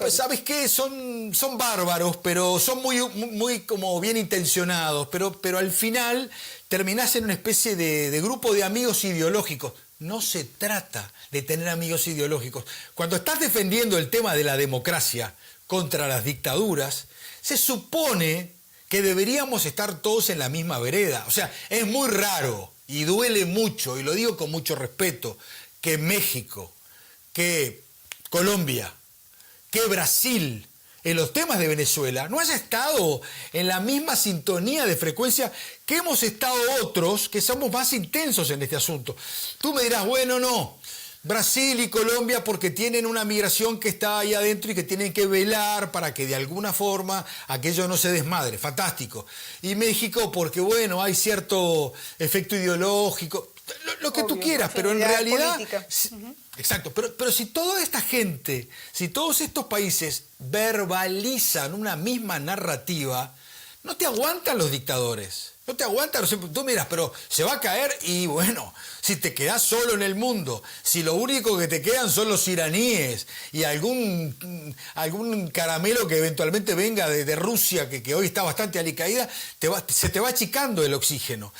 ¿sabes qué? Son bárbaros, pero son muy como bien intencionados, pero al final terminás en una especie de grupo de amigos ideológicos. No se trata de tener amigos ideológicos. Cuando estás defendiendo el tema de la democracia contra las dictaduras, se supone que deberíamos estar todos en la misma vereda. O sea, es muy raro y duele mucho, y lo digo con mucho respeto, que México, que Colombia, que Brasil, en los temas de Venezuela, no haya estado en la misma sintonía de frecuencia que hemos estado otros que somos más intensos en este asunto. Tú me dirás, bueno, no, Brasil y Colombia porque tienen una migración que está ahí adentro y que tienen que velar para que de alguna forma aquello no se desmadre. Fantástico. Y México porque, bueno, hay cierto efecto ideológico, lo que Obvio, tú quieras, pero en realidad... Exacto, pero si toda esta gente, si todos estos países verbalizan una misma narrativa, no te aguantan los dictadores, no te aguantan. Tú miras, pero se va a caer y bueno, si te quedás solo en el mundo, si lo único que te quedan son los iraníes y algún caramelo que eventualmente venga de Rusia, que hoy está bastante alicaída, se te va achicando el oxígeno.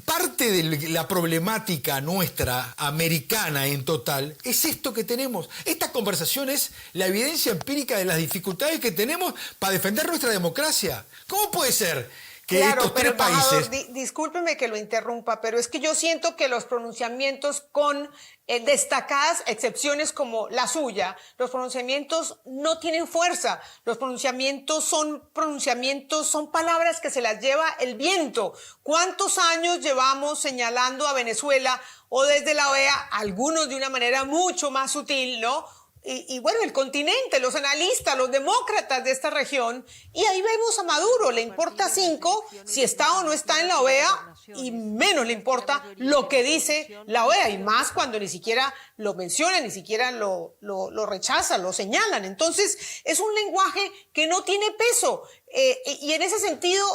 Parte de la problemática nuestra, americana en total, es esto que tenemos. Esta conversación es la evidencia empírica de las dificultades que tenemos para defender nuestra democracia. ¿Cómo puede ser que estos tres países... Discúlpeme que lo interrumpa, pero es que yo siento que los pronunciamientos con destacadas excepciones como la suya, los pronunciamientos no tienen fuerza. Los pronunciamientos, son palabras que se las lleva el viento. ¿Cuántos años llevamos señalando a Venezuela o desde la OEA, algunos de una manera mucho más sutil, ¿no?, y bueno, el continente, los analistas, los demócratas de esta región, y ahí vemos a Maduro, le importa 5 si está o no está en la OEA, y menos le importa lo que dice la OEA, y más cuando ni siquiera lo mencionan, ni siquiera lo rechazan, lo señalan. Entonces, es un lenguaje que no tiene peso. Y en ese sentido,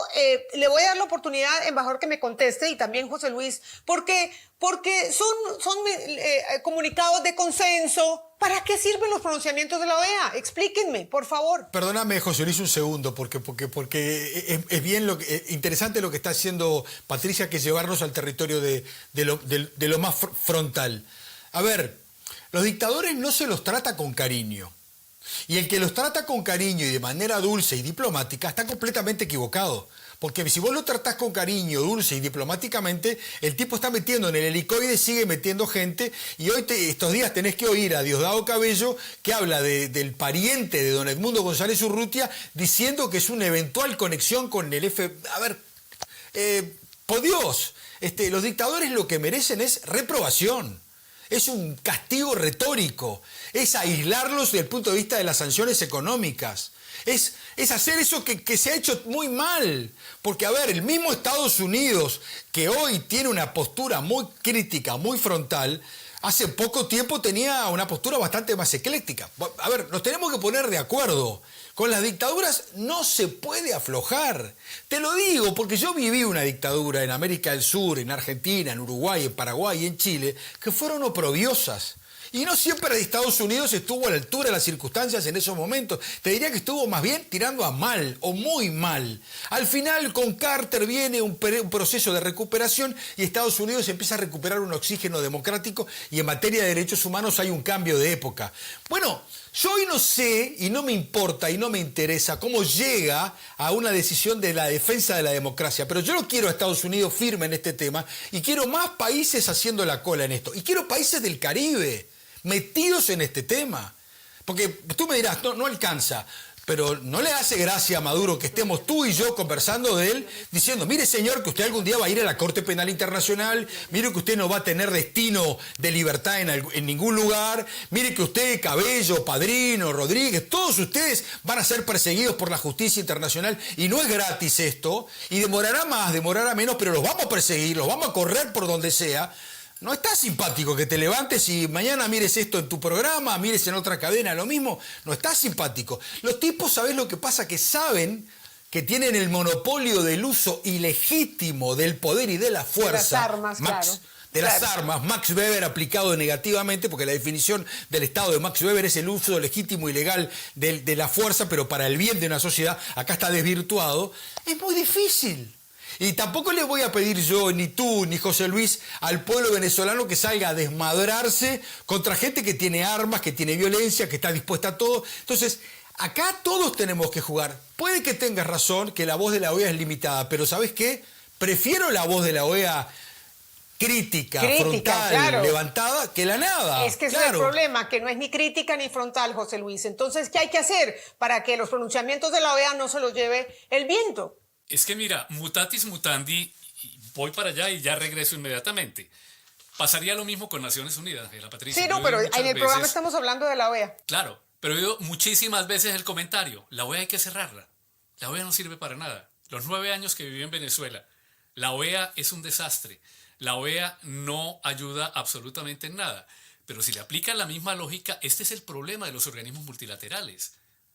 le voy a dar la oportunidad, embajador, que me conteste, y también José Luis, porque son comunicados de consenso. ¿Para qué sirven los pronunciamientos de la OEA? Explíquenme, por favor. Perdóname, José Luis, un segundo, porque es bien interesante lo que está haciendo Patricia, que es llevarnos al territorio de lo más frontal. A ver, los dictadores no se los trata con cariño. Y el que los trata con cariño y de manera dulce y diplomática está completamente equivocado. Porque si vos lo tratás con cariño, dulce y diplomáticamente, el tipo está metiendo en el helicoide, sigue metiendo gente, y hoy estos días tenés que oír a Diosdado Cabello, que habla del pariente de don Edmundo González Urrutia, diciendo que es una eventual conexión con el A ver, por Dios, los dictadores lo que merecen es reprobación. Es un castigo retórico, es aislarlos desde el punto de vista de las sanciones económicas, es hacer eso que se ha hecho muy mal. Porque, a ver, el mismo Estados Unidos, que hoy tiene una postura muy crítica, muy frontal, hace poco tiempo tenía una postura bastante más ecléctica. A ver, nos tenemos que poner de acuerdo. Con las dictaduras no se puede aflojar. Te lo digo porque yo viví una dictadura en América del Sur, en Argentina, en Uruguay, en Paraguay y en Chile, que fueron oprobiosas. Y no siempre Estados Unidos estuvo a la altura de las circunstancias en esos momentos. Te diría que estuvo más bien tirando a mal o muy mal. Al final, con Carter viene un proceso de recuperación y Estados Unidos empieza a recuperar un oxígeno democrático, y en materia de derechos humanos hay un cambio de época. Bueno, yo hoy no sé, y no me importa y no me interesa cómo llega a una decisión de la defensa de la democracia, pero yo no quiero a Estados Unidos firme en este tema, y quiero más países haciendo la cola en esto. Y quiero países del Caribe metidos en este tema. Porque tú me dirás, no alcanza. Pero no le hace gracia a Maduro que estemos tú y yo conversando de él, diciendo, mire señor, que usted algún día va a ir a la Corte Penal Internacional, mire que usted no va a tener destino de libertad en ningún lugar, mire que usted, Cabello, Padrino, Rodríguez, todos ustedes van a ser perseguidos por la justicia internacional, y no es gratis esto, y demorará más, demorará menos, pero los vamos a perseguir, los vamos a correr por donde sea. No está simpático que te levantes y mañana mires esto en tu programa, mires en otra cadena, lo mismo. No está simpático. Los tipos, ¿sabés lo que pasa? Que saben que tienen el monopolio del uso ilegítimo del poder y de la fuerza. De las armas, claro. De las armas, Max Weber aplicado negativamente, porque la definición del Estado de Max Weber es el uso legítimo y legal de la fuerza, pero para el bien de una sociedad. Acá está desvirtuado. Es muy difícil. Y tampoco le voy a pedir yo, ni tú, ni José Luis, al pueblo venezolano que salga a desmadrarse contra gente que tiene armas, que tiene violencia, que está dispuesta a todo. Entonces, acá todos tenemos que jugar. Puede que tengas razón, que la voz de la OEA es limitada, pero ¿sabes qué? Prefiero la voz de la OEA crítica, frontal, claro, levantada, que la nada. Es que ese es el problema, que no es ni crítica ni frontal, José Luis. Entonces, ¿qué hay que hacer para que los pronunciamientos de la OEA no se los lleve el viento? Es que mira, mutatis mutandi, voy para allá y ya regreso inmediatamente. Pasaría lo mismo con Naciones Unidas, la Patricia. Sí, no, pero en el programa estamos hablando de la OEA. Claro, pero he oído muchísimas veces el comentario, la OEA hay que cerrarla. La OEA no sirve para nada. Los 9 años que viví en Venezuela, la OEA es un desastre. La OEA no ayuda absolutamente en nada. Pero si le aplican la misma lógica, este es el problema de los organismos multilaterales.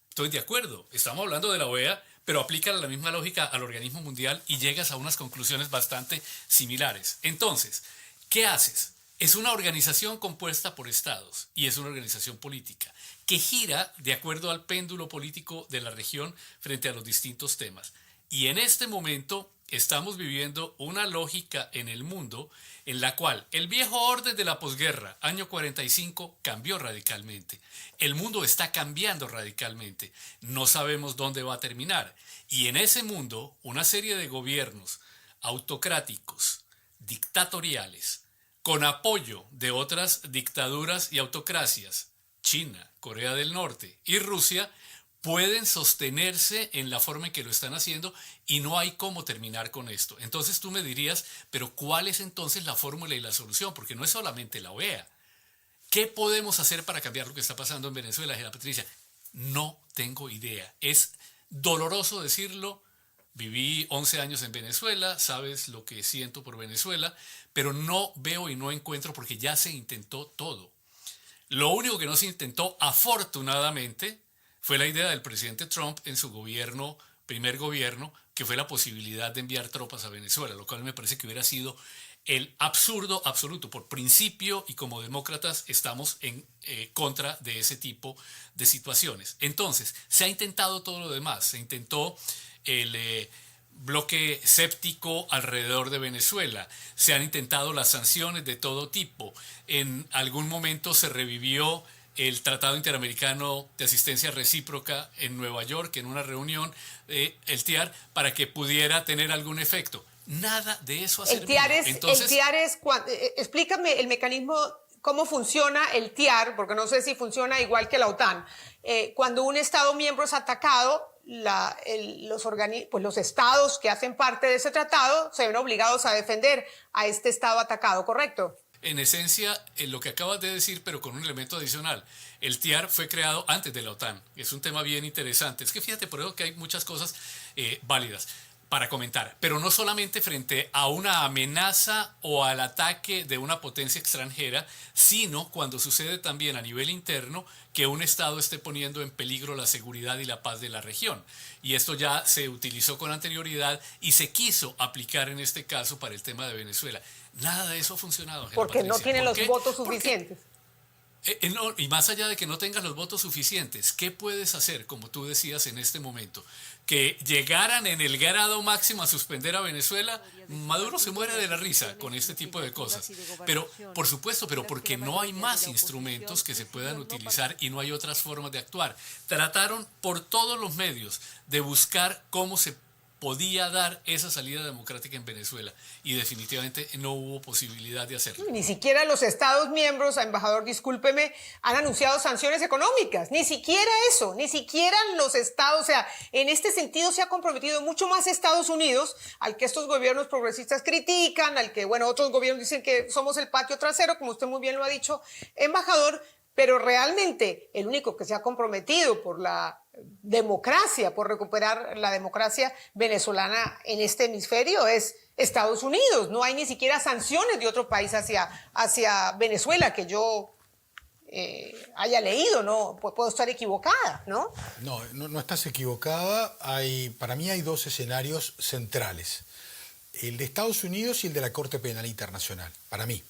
Estoy de acuerdo, estamos hablando de la OEA, pero aplica la misma lógica al organismo mundial y llegas a unas conclusiones bastante similares. Entonces, ¿qué haces? Es una organización compuesta por estados y es una organización política que gira de acuerdo al péndulo político de la región frente a los distintos temas. Y en este momento estamos viviendo una lógica en el mundo en la cual el viejo orden de la posguerra, año 45, cambió radicalmente. El mundo está cambiando radicalmente. No sabemos dónde va a terminar. Y en ese mundo, una serie de gobiernos autocráticos, dictatoriales, con apoyo de otras dictaduras y autocracias, China, Corea del Norte y Rusia, pueden sostenerse en la forma en que lo están haciendo y no hay cómo terminar con esto. Entonces tú me dirías, pero ¿cuál es entonces la fórmula y la solución? Porque no es solamente la OEA. ¿Qué podemos hacer para cambiar lo que está pasando en Venezuela, Ángela Patricia? No tengo idea. Es doloroso decirlo. Viví 11 años en Venezuela, sabes lo que siento por Venezuela, pero no veo y no encuentro porque ya se intentó todo. Lo único que no se intentó, afortunadamente, fue la idea del presidente Trump en su gobierno, primer gobierno, que fue la posibilidad de enviar tropas a Venezuela, lo cual me parece que hubiera sido el absurdo absoluto. Por principio y como demócratas estamos en contra de ese tipo de situaciones. Entonces, se ha intentado todo lo demás. Se intentó el bloque séptico alrededor de Venezuela. Se han intentado las sanciones de todo tipo. En algún momento se revivió el Tratado Interamericano de Asistencia Recíproca en Nueva York, en una reunión, el TIAR, para que pudiera tener algún efecto. Nada de eso ha servido. El TIAR es explícame el mecanismo, cómo funciona el TIAR, porque no sé si funciona igual que la OTAN. Cuando un Estado miembro es atacado, los estados que hacen parte de ese tratado se ven obligados a defender a este Estado atacado, ¿correcto? En esencia, lo que acabas de decir, pero con un elemento adicional. El TIAR fue creado antes de la OTAN. Es un tema bien interesante. Es que fíjate, por eso que hay muchas cosas válidas para comentar, pero no solamente frente a una amenaza o al ataque de una potencia extranjera, sino cuando sucede también a nivel interno que un Estado esté poniendo en peligro la seguridad y la paz de la región. Y esto ya se utilizó con anterioridad y se quiso aplicar en este caso para el tema de Venezuela. Nada de eso ha funcionado. Porque no tienen los votos suficientes. No, y más allá de que no tengas los votos suficientes, ¿qué puedes hacer, como tú decías en este momento? Que llegaran en el grado máximo a suspender a Venezuela, Maduro se muere de la risa con este tipo de cosas. Pero, por supuesto, pero porque no hay más instrumentos que se puedan utilizar y no hay otras formas de actuar. Trataron por todos los medios de buscar cómo se podía dar esa salida democrática en Venezuela y definitivamente no hubo posibilidad de hacerlo. Ni siquiera los Estados miembros, embajador, discúlpeme, han anunciado sanciones económicas. Ni siquiera eso, ni siquiera los Estados. O sea, en este sentido se ha comprometido mucho más Estados Unidos, al que estos gobiernos progresistas critican, al que, bueno, otros gobiernos dicen que somos el patio trasero, como usted muy bien lo ha dicho, embajador, pero realmente el único que se ha comprometido por la democracia, por recuperar la democracia venezolana en este hemisferio es Estados Unidos. No hay ni siquiera sanciones de otro país hacia Venezuela que yo haya leído, ¿no? Puedo estar equivocada, ¿no? No estás equivocada. Para mí hay dos escenarios centrales. El de Estados Unidos y el de la Corte Penal Internacional, para mí.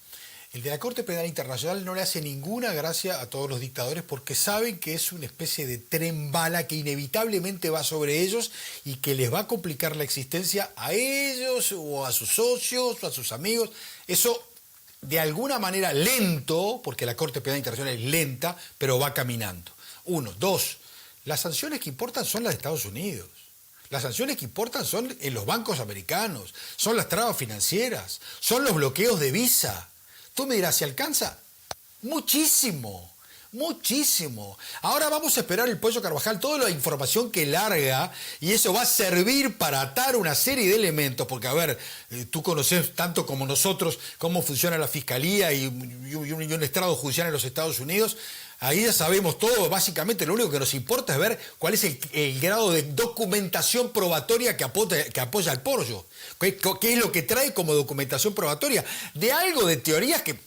El de la Corte Penal Internacional no le hace ninguna gracia a todos los dictadores porque saben que es una especie de tren bala que inevitablemente va sobre ellos y que les va a complicar la existencia a ellos o a sus socios o a sus amigos. Eso de alguna manera lento, porque la Corte Penal Internacional es lenta, pero va caminando. Uno. Dos, las sanciones que importan son las de Estados Unidos. Las sanciones que importan son en los bancos americanos, son las trabas financieras, son los bloqueos de visa. Tú me dirás, ¿se alcanza? Muchísimo, muchísimo. Ahora vamos a esperar el Pollo Carvajal, toda la información que larga, y eso va a servir para atar una serie de elementos, porque a ver, tú conoces tanto como nosotros cómo funciona la Fiscalía y un estrado judicial en los Estados Unidos. Ahí ya sabemos todo, básicamente lo único que nos importa es ver cuál es el grado de documentación probatoria que apoya al Pollo. ¿Qué es lo que trae como documentación probatoria? De algo de teorías que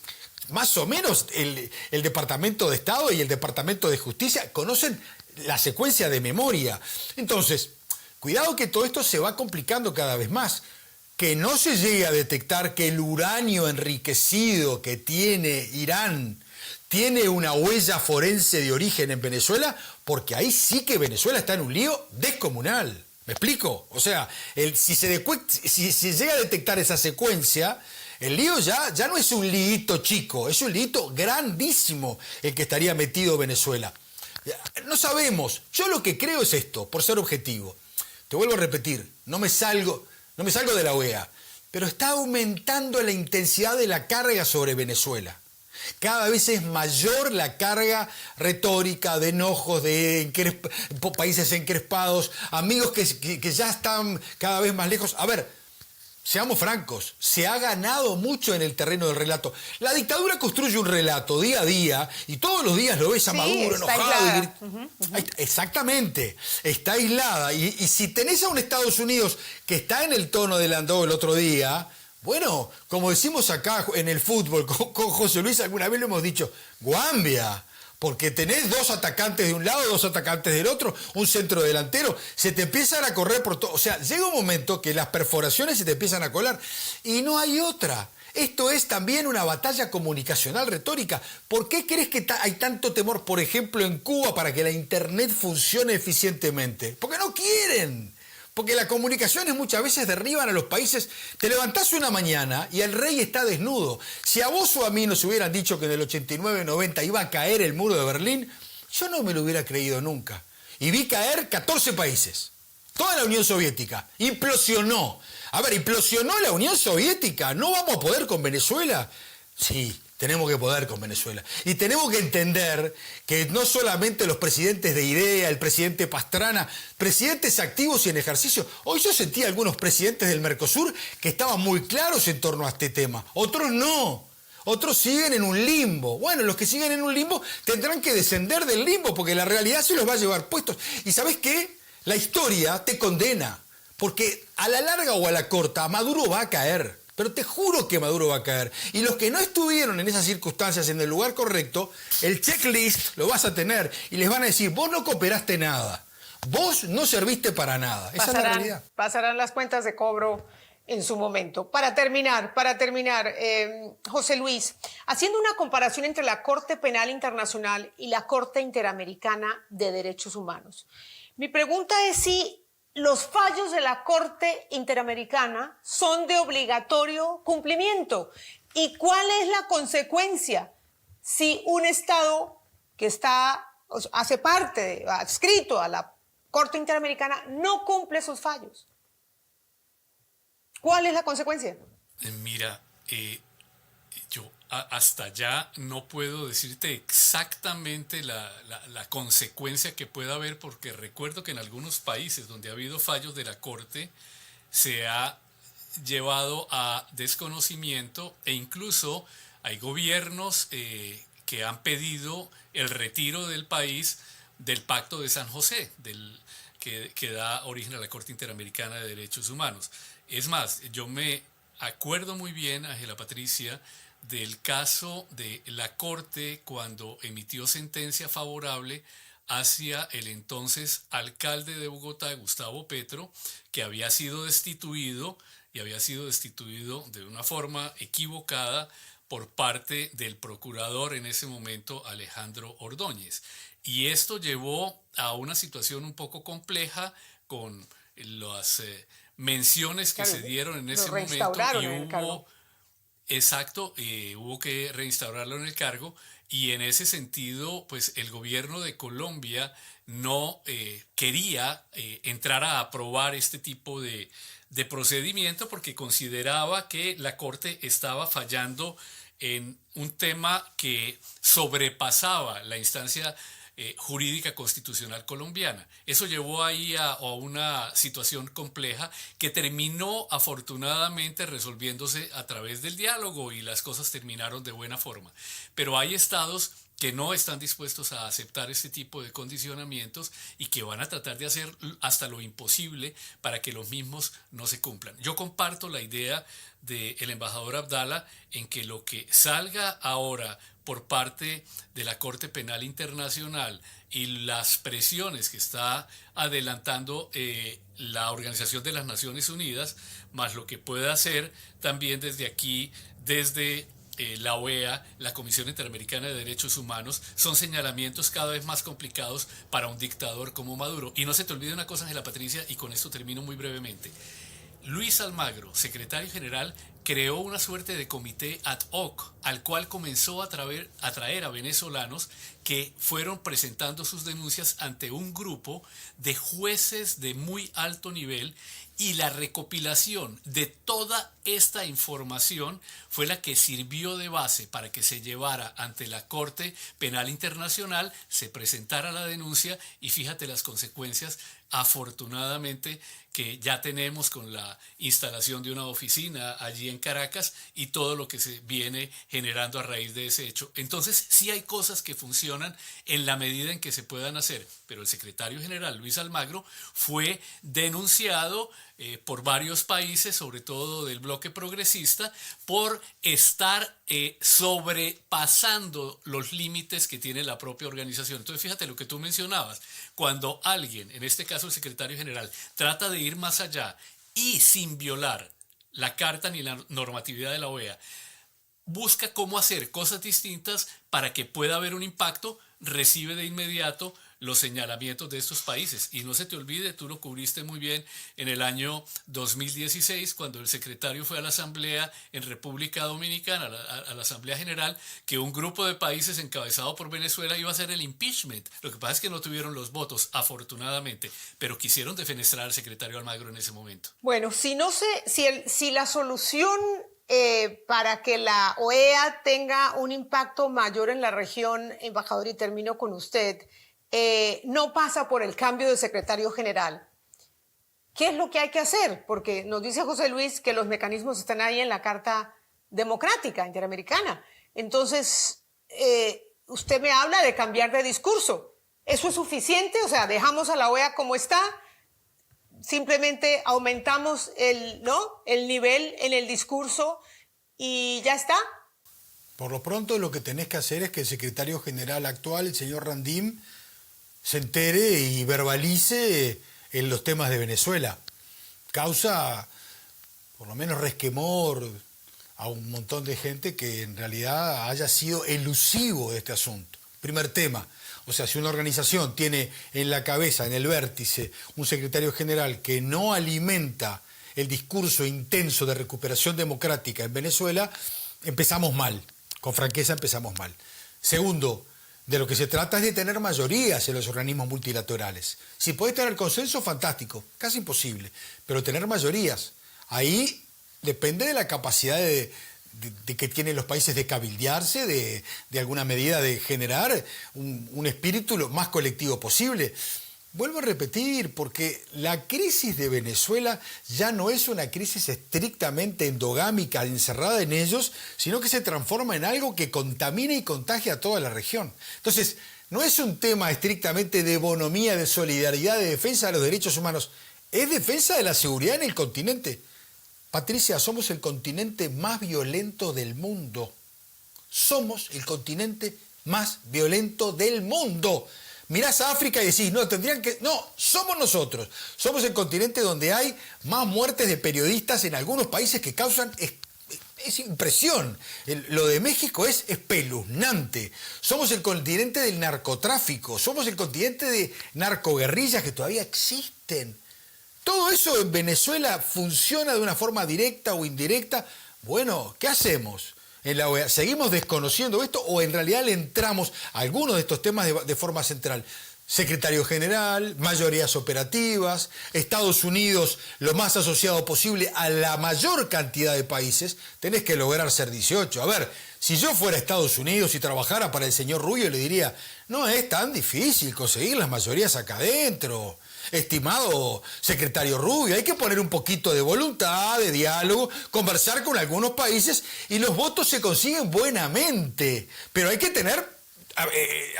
más o menos el Departamento de Estado y el Departamento de Justicia conocen la secuencia de memoria. Entonces, cuidado que todo esto se va complicando cada vez más. Que no se llegue a detectar que el uranio enriquecido que tiene Irán tiene una huella forense de origen en Venezuela, porque ahí sí que Venezuela está en un lío descomunal. ¿Me explico? O sea, si se llega a detectar esa secuencia, el lío ya no es un liito chico, es un liito grandísimo el que estaría metido Venezuela. No sabemos. Yo lo que creo es esto, por ser objetivo. Te vuelvo a repetir, no me salgo de la OEA, pero está aumentando la intensidad de la carga sobre Venezuela. Cada vez es mayor la carga retórica de enojos, de países encrespados, amigos que ya están cada vez más lejos. A ver, seamos francos, se ha ganado mucho en el terreno del relato. La dictadura construye un relato día a día y todos los días lo ves a Sí, Maduro está enojado. aislada. Exactamente, está aislada. Y si tenés a un Estados Unidos que está en el tono de Landau el otro día, bueno, como decimos acá en el fútbol, con José Luis alguna vez lo hemos dicho, guambia. Porque tenés dos atacantes de un lado, dos atacantes del otro, un centro delantero, se te empiezan a correr por todo. O sea, llega un momento que las perforaciones se te empiezan a colar y no hay otra. Esto es también una batalla comunicacional retórica. ¿Por qué crees que hay tanto temor, por ejemplo, en Cuba para que la Internet funcione eficientemente? Porque no quieren. Porque las comunicaciones muchas veces derriban a los países. Te levantás una mañana y el rey está desnudo. Si a vos o a mí nos hubieran dicho que en el 89-90 iba a caer el muro de Berlín, yo no me lo hubiera creído nunca. Y vi caer 14 países. Toda la Unión Soviética. Implosionó. A ver, implosionó la Unión Soviética. ¿No vamos a poder con Venezuela? Sí. Tenemos que poder con Venezuela. Y tenemos que entender que no solamente los presidentes de IDEA, el presidente Pastrana, presidentes activos y en ejercicio. Hoy yo sentí a algunos presidentes del Mercosur que estaban muy claros en torno a este tema. Otros no. Otros siguen en un limbo. Bueno, los que siguen en un limbo tendrán que descender del limbo porque la realidad se los va a llevar puestos. ¿Y sabes qué? La historia te condena. Porque a la larga o a la corta, Maduro va a caer. Pero te juro que Maduro va a caer. Y los que no estuvieron en esas circunstancias, en el lugar correcto, el checklist lo vas a tener. Y les van a decir, vos no cooperaste nada. Vos no serviste para nada. Esa es la realidad. Pasarán las cuentas de cobro en su momento. Para terminar, José Luis, haciendo una comparación entre la Corte Penal Internacional y la Corte Interamericana de Derechos Humanos, mi pregunta es si los fallos de la Corte Interamericana son de obligatorio cumplimiento. ¿Y cuál es la consecuencia si un Estado que hace parte, adscrito a la Corte Interamericana, no cumple sus fallos? ¿Cuál es la consecuencia? Mira, yo hasta allá no puedo decirte exactamente la consecuencia que pueda haber, porque recuerdo que en algunos países donde ha habido fallos de la Corte se ha llevado a desconocimiento e incluso hay gobiernos que han pedido el retiro del país del Pacto de San José, que da origen a la Corte Interamericana de Derechos Humanos. Es más, yo me acuerdo muy bien, Ángela Patricia, del caso de la Corte cuando emitió sentencia favorable hacia el entonces alcalde de Bogotá, Gustavo Petro, que había sido destituido de una forma equivocada por parte del procurador en ese momento, Alejandro Ordóñez. Y esto llevó a una situación un poco compleja con las menciones que se dieron en ese momento y hubo que reinstaurarlo en el cargo, y en ese sentido pues el gobierno de Colombia no quería entrar a aprobar este tipo de procedimiento porque consideraba que la Corte estaba fallando en un tema que sobrepasaba la instancia jurídica constitucional colombiana. Eso llevó ahí a una situación compleja que terminó afortunadamente resolviéndose a través del diálogo y las cosas terminaron de buena forma. Pero hay estados que no están dispuestos a aceptar este tipo de condicionamientos y que van a tratar de hacer hasta lo imposible para que los mismos no se cumplan. Yo comparto la idea del embajador Abdala en que lo que salga ahora por parte de la Corte Penal Internacional y las presiones que está adelantando la Organización de las Naciones Unidas, más lo que pueda hacer también desde aquí, desde la OEA, la Comisión Interamericana de Derechos Humanos, son señalamientos cada vez más complicados para un dictador como Maduro. Y no se te olvide una cosa, Ángela Patricia, y con esto termino muy brevemente. Luis Almagro, secretario general, creó una suerte de comité ad hoc al cual comenzó a traer a venezolanos que fueron presentando sus denuncias ante un grupo de jueces de muy alto nivel, y la recopilación de toda esta información fue la que sirvió de base para que se llevara ante la Corte Penal Internacional, se presentara la denuncia y fíjate las consecuencias, afortunadamente, que ya tenemos con la instalación de una oficina allí en Caracas y todo lo que se viene generando a raíz de ese hecho. Entonces, sí hay cosas que funcionan en la medida en que se puedan hacer, pero el secretario general Luis Almagro fue denunciado por varios países, sobre todo del bloque progresista, por estar sobrepasando los límites que tiene la propia organización. Entonces, fíjate lo que tú mencionabas, cuando alguien, en este caso el secretario general, trata de ir más allá y sin violar la carta ni la normatividad de la OEA, busca cómo hacer cosas distintas para que pueda haber un impacto, recibe de inmediato los señalamientos de estos países. Y no se te olvide, tú lo cubriste muy bien en el año 2016, cuando el secretario fue a la Asamblea en República Dominicana, a la Asamblea General, que un grupo de países encabezado por Venezuela iba a hacer el impeachment. Lo que pasa es que no tuvieron los votos, afortunadamente, pero quisieron defenestrar al secretario Almagro en ese momento. Bueno, si la solución para que la OEA tenga un impacto mayor en la región, embajador, y termino con usted, no pasa por el cambio de secretario general, ¿qué es lo que hay que hacer? Porque nos dice José Luis que los mecanismos están ahí en la Carta Democrática Interamericana. Entonces, usted me habla de cambiar de discurso. ¿Eso es suficiente? O sea, dejamos a la OEA como está, simplemente aumentamos el nivel en el discurso y ya está. Por lo pronto, lo que tenés que hacer es que el secretario general actual, el señor Randim, se entere y verbalice en los temas de Venezuela. Causa, por lo menos, resquemor a un montón de gente que en realidad haya sido elusivo de este asunto. Primer tema. O sea, si una organización tiene en la cabeza, en el vértice, un secretario general que no alimenta el discurso intenso de recuperación democrática en Venezuela, empezamos mal. Con franqueza empezamos mal. Segundo, de lo que se trata es de tener mayorías en los organismos multilaterales. Si podés tener consenso, fantástico, casi imposible, pero tener mayorías, ahí depende de la capacidad de que tienen los países de cabildearse, de alguna medida de generar un espíritu lo más colectivo posible. Vuelvo a repetir, porque la crisis de Venezuela ya no es una crisis estrictamente endogámica, encerrada en ellos, sino que se transforma en algo que contamina y contagia a toda la región. Entonces, no es un tema estrictamente de bonomía, de solidaridad, de defensa de los derechos humanos, es defensa de la seguridad en el continente. Patricia, somos el continente más violento del mundo. Somos el continente más violento del mundo. Mirás a África y decís, no, tendrían que... No, somos nosotros. Somos el continente donde hay más muertes de periodistas en algunos países que causan... Es impresión. Lo de México es espeluznante. Somos el continente del narcotráfico. Somos el continente de narcoguerrillas que todavía existen. Todo eso en Venezuela funciona de una forma directa o indirecta. Bueno, ¿qué hacemos en la OEA? ¿Seguimos desconociendo esto o en realidad le entramos a algunos de estos temas de forma central? Secretario general, mayorías operativas, Estados Unidos lo más asociado posible a la mayor cantidad de países, tenés que lograr ser 18. A ver, si yo fuera a Estados Unidos y trabajara para el señor Rubio, le diría, no es tan difícil conseguir las mayorías acá adentro. Estimado secretario Rubio, hay que poner un poquito de voluntad, de diálogo, conversar con algunos países y los votos se consiguen buenamente. Pero hay que tener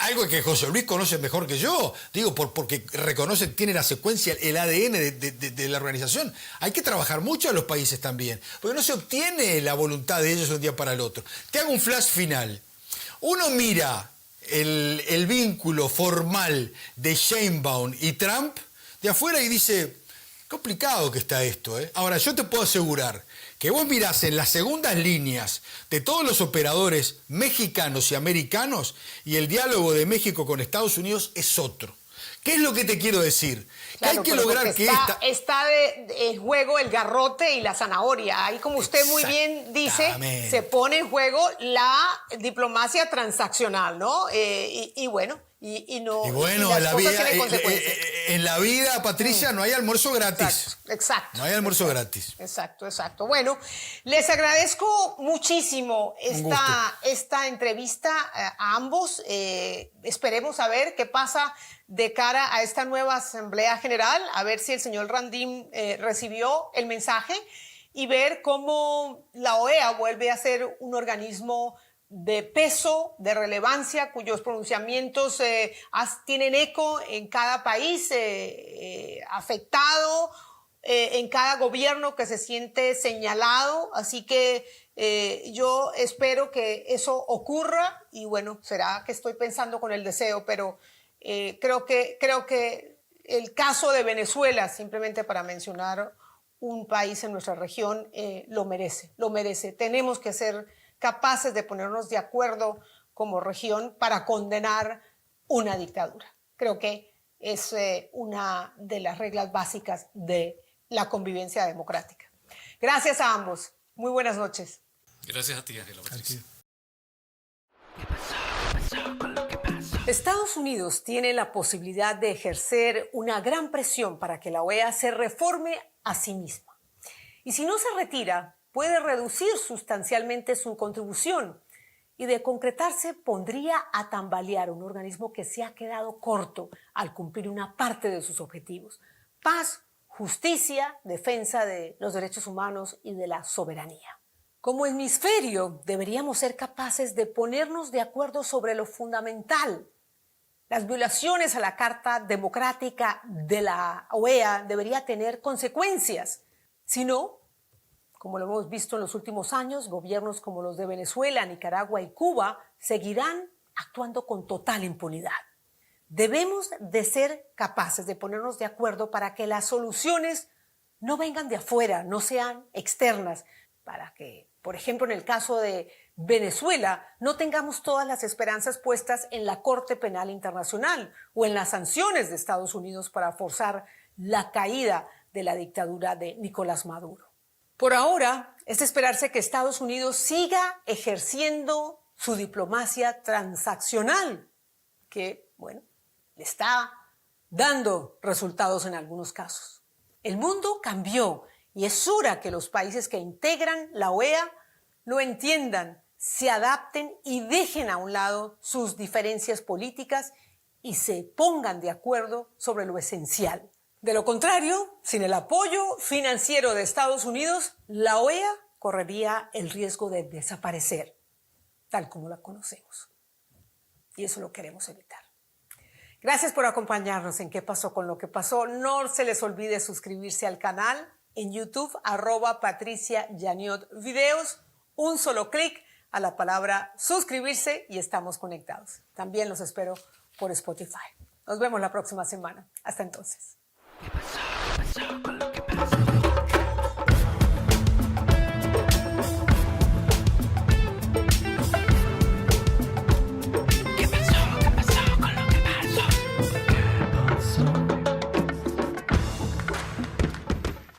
algo que José Luis conoce mejor que yo, digo, porque reconoce, tiene la secuencia, el ADN de la organización. Hay que trabajar mucho a los países también, porque no se obtiene la voluntad de ellos de un día para el otro. Te hago un flash final. Uno mira el vínculo formal de Sheinbaum y Trump de afuera y dice, complicado que está esto, ¿eh? Ahora, yo te puedo asegurar que vos mirás en las segundas líneas de todos los operadores mexicanos y americanos y el diálogo de México con Estados Unidos es otro. ¿Qué es lo que te quiero decir? Que Claro, hay que pero lograr porque que está en juego el garrote y la zanahoria. Ahí, como usted muy bien dice, Exactamente. se pone en juego la diplomacia transaccional, ¿no? Y bueno, y no. Y bueno, las en la cosas vida, tienen consecuencias. en la vida, Patricia, no hay almuerzo gratis. Exacto. No hay almuerzo gratis. Exacto. Bueno, les agradezco muchísimo gusto. esta entrevista a ambos. Esperemos a ver qué pasa de cara a esta nueva Asamblea General, a ver si el señor Randim recibió el mensaje y ver cómo la OEA vuelve a ser un organismo de peso, de relevancia, cuyos pronunciamientos tienen eco en cada país afectado, en cada gobierno que se siente señalado. Así que yo espero que eso ocurra y bueno, será que estoy pensando con el deseo, pero creo que el caso de Venezuela, simplemente para mencionar un país en nuestra región, lo merece. Tenemos que ser capaces de ponernos de acuerdo como región para condenar una dictadura. Creo que es una de las reglas básicas de la convivencia democrática. Gracias a ambos. Muy buenas noches. Gracias a ti, Ángela Patricia. Estados Unidos tiene la posibilidad de ejercer una gran presión para que la OEA se reforme a sí misma. Y si no se retira, puede reducir sustancialmente su contribución y de concretarse pondría a tambalear un organismo que se ha quedado corto al cumplir una parte de sus objetivos: paz, justicia, defensa de los derechos humanos y de la soberanía. Como hemisferio, deberíamos ser capaces de ponernos de acuerdo sobre lo fundamental. Las violaciones a la Carta Democrática de la OEA deberían tener consecuencias. Si no, como lo hemos visto en los últimos años, gobiernos como los de Venezuela, Nicaragua y Cuba seguirán actuando con total impunidad. Debemos de ser capaces de ponernos de acuerdo para que las soluciones no vengan de afuera, no sean externas, para que, por ejemplo, en el caso de Venezuela, no tengamos todas las esperanzas puestas en la Corte Penal Internacional o en las sanciones de Estados Unidos para forzar la caída de la dictadura de Nicolás Maduro. Por ahora, es de esperarse que Estados Unidos siga ejerciendo su diplomacia transaccional, que, bueno, le está dando resultados en algunos casos. El mundo cambió y es hora que los países que integran la OEA lo entiendan, se adapten y dejen a un lado sus diferencias políticas y se pongan de acuerdo sobre lo esencial. De lo contrario, sin el apoyo financiero de Estados Unidos, la OEA correría el riesgo de desaparecer, tal como la conocemos. Y eso lo queremos evitar. Gracias por acompañarnos en ¿Qué pasó con lo que pasó? No se les olvide suscribirse al canal en YouTube, @PatriciaYaniotVideos. Un solo clic a la palabra suscribirse y estamos conectados. También los espero por Spotify. Nos vemos la próxima semana. Hasta entonces. ¿Qué pasó con lo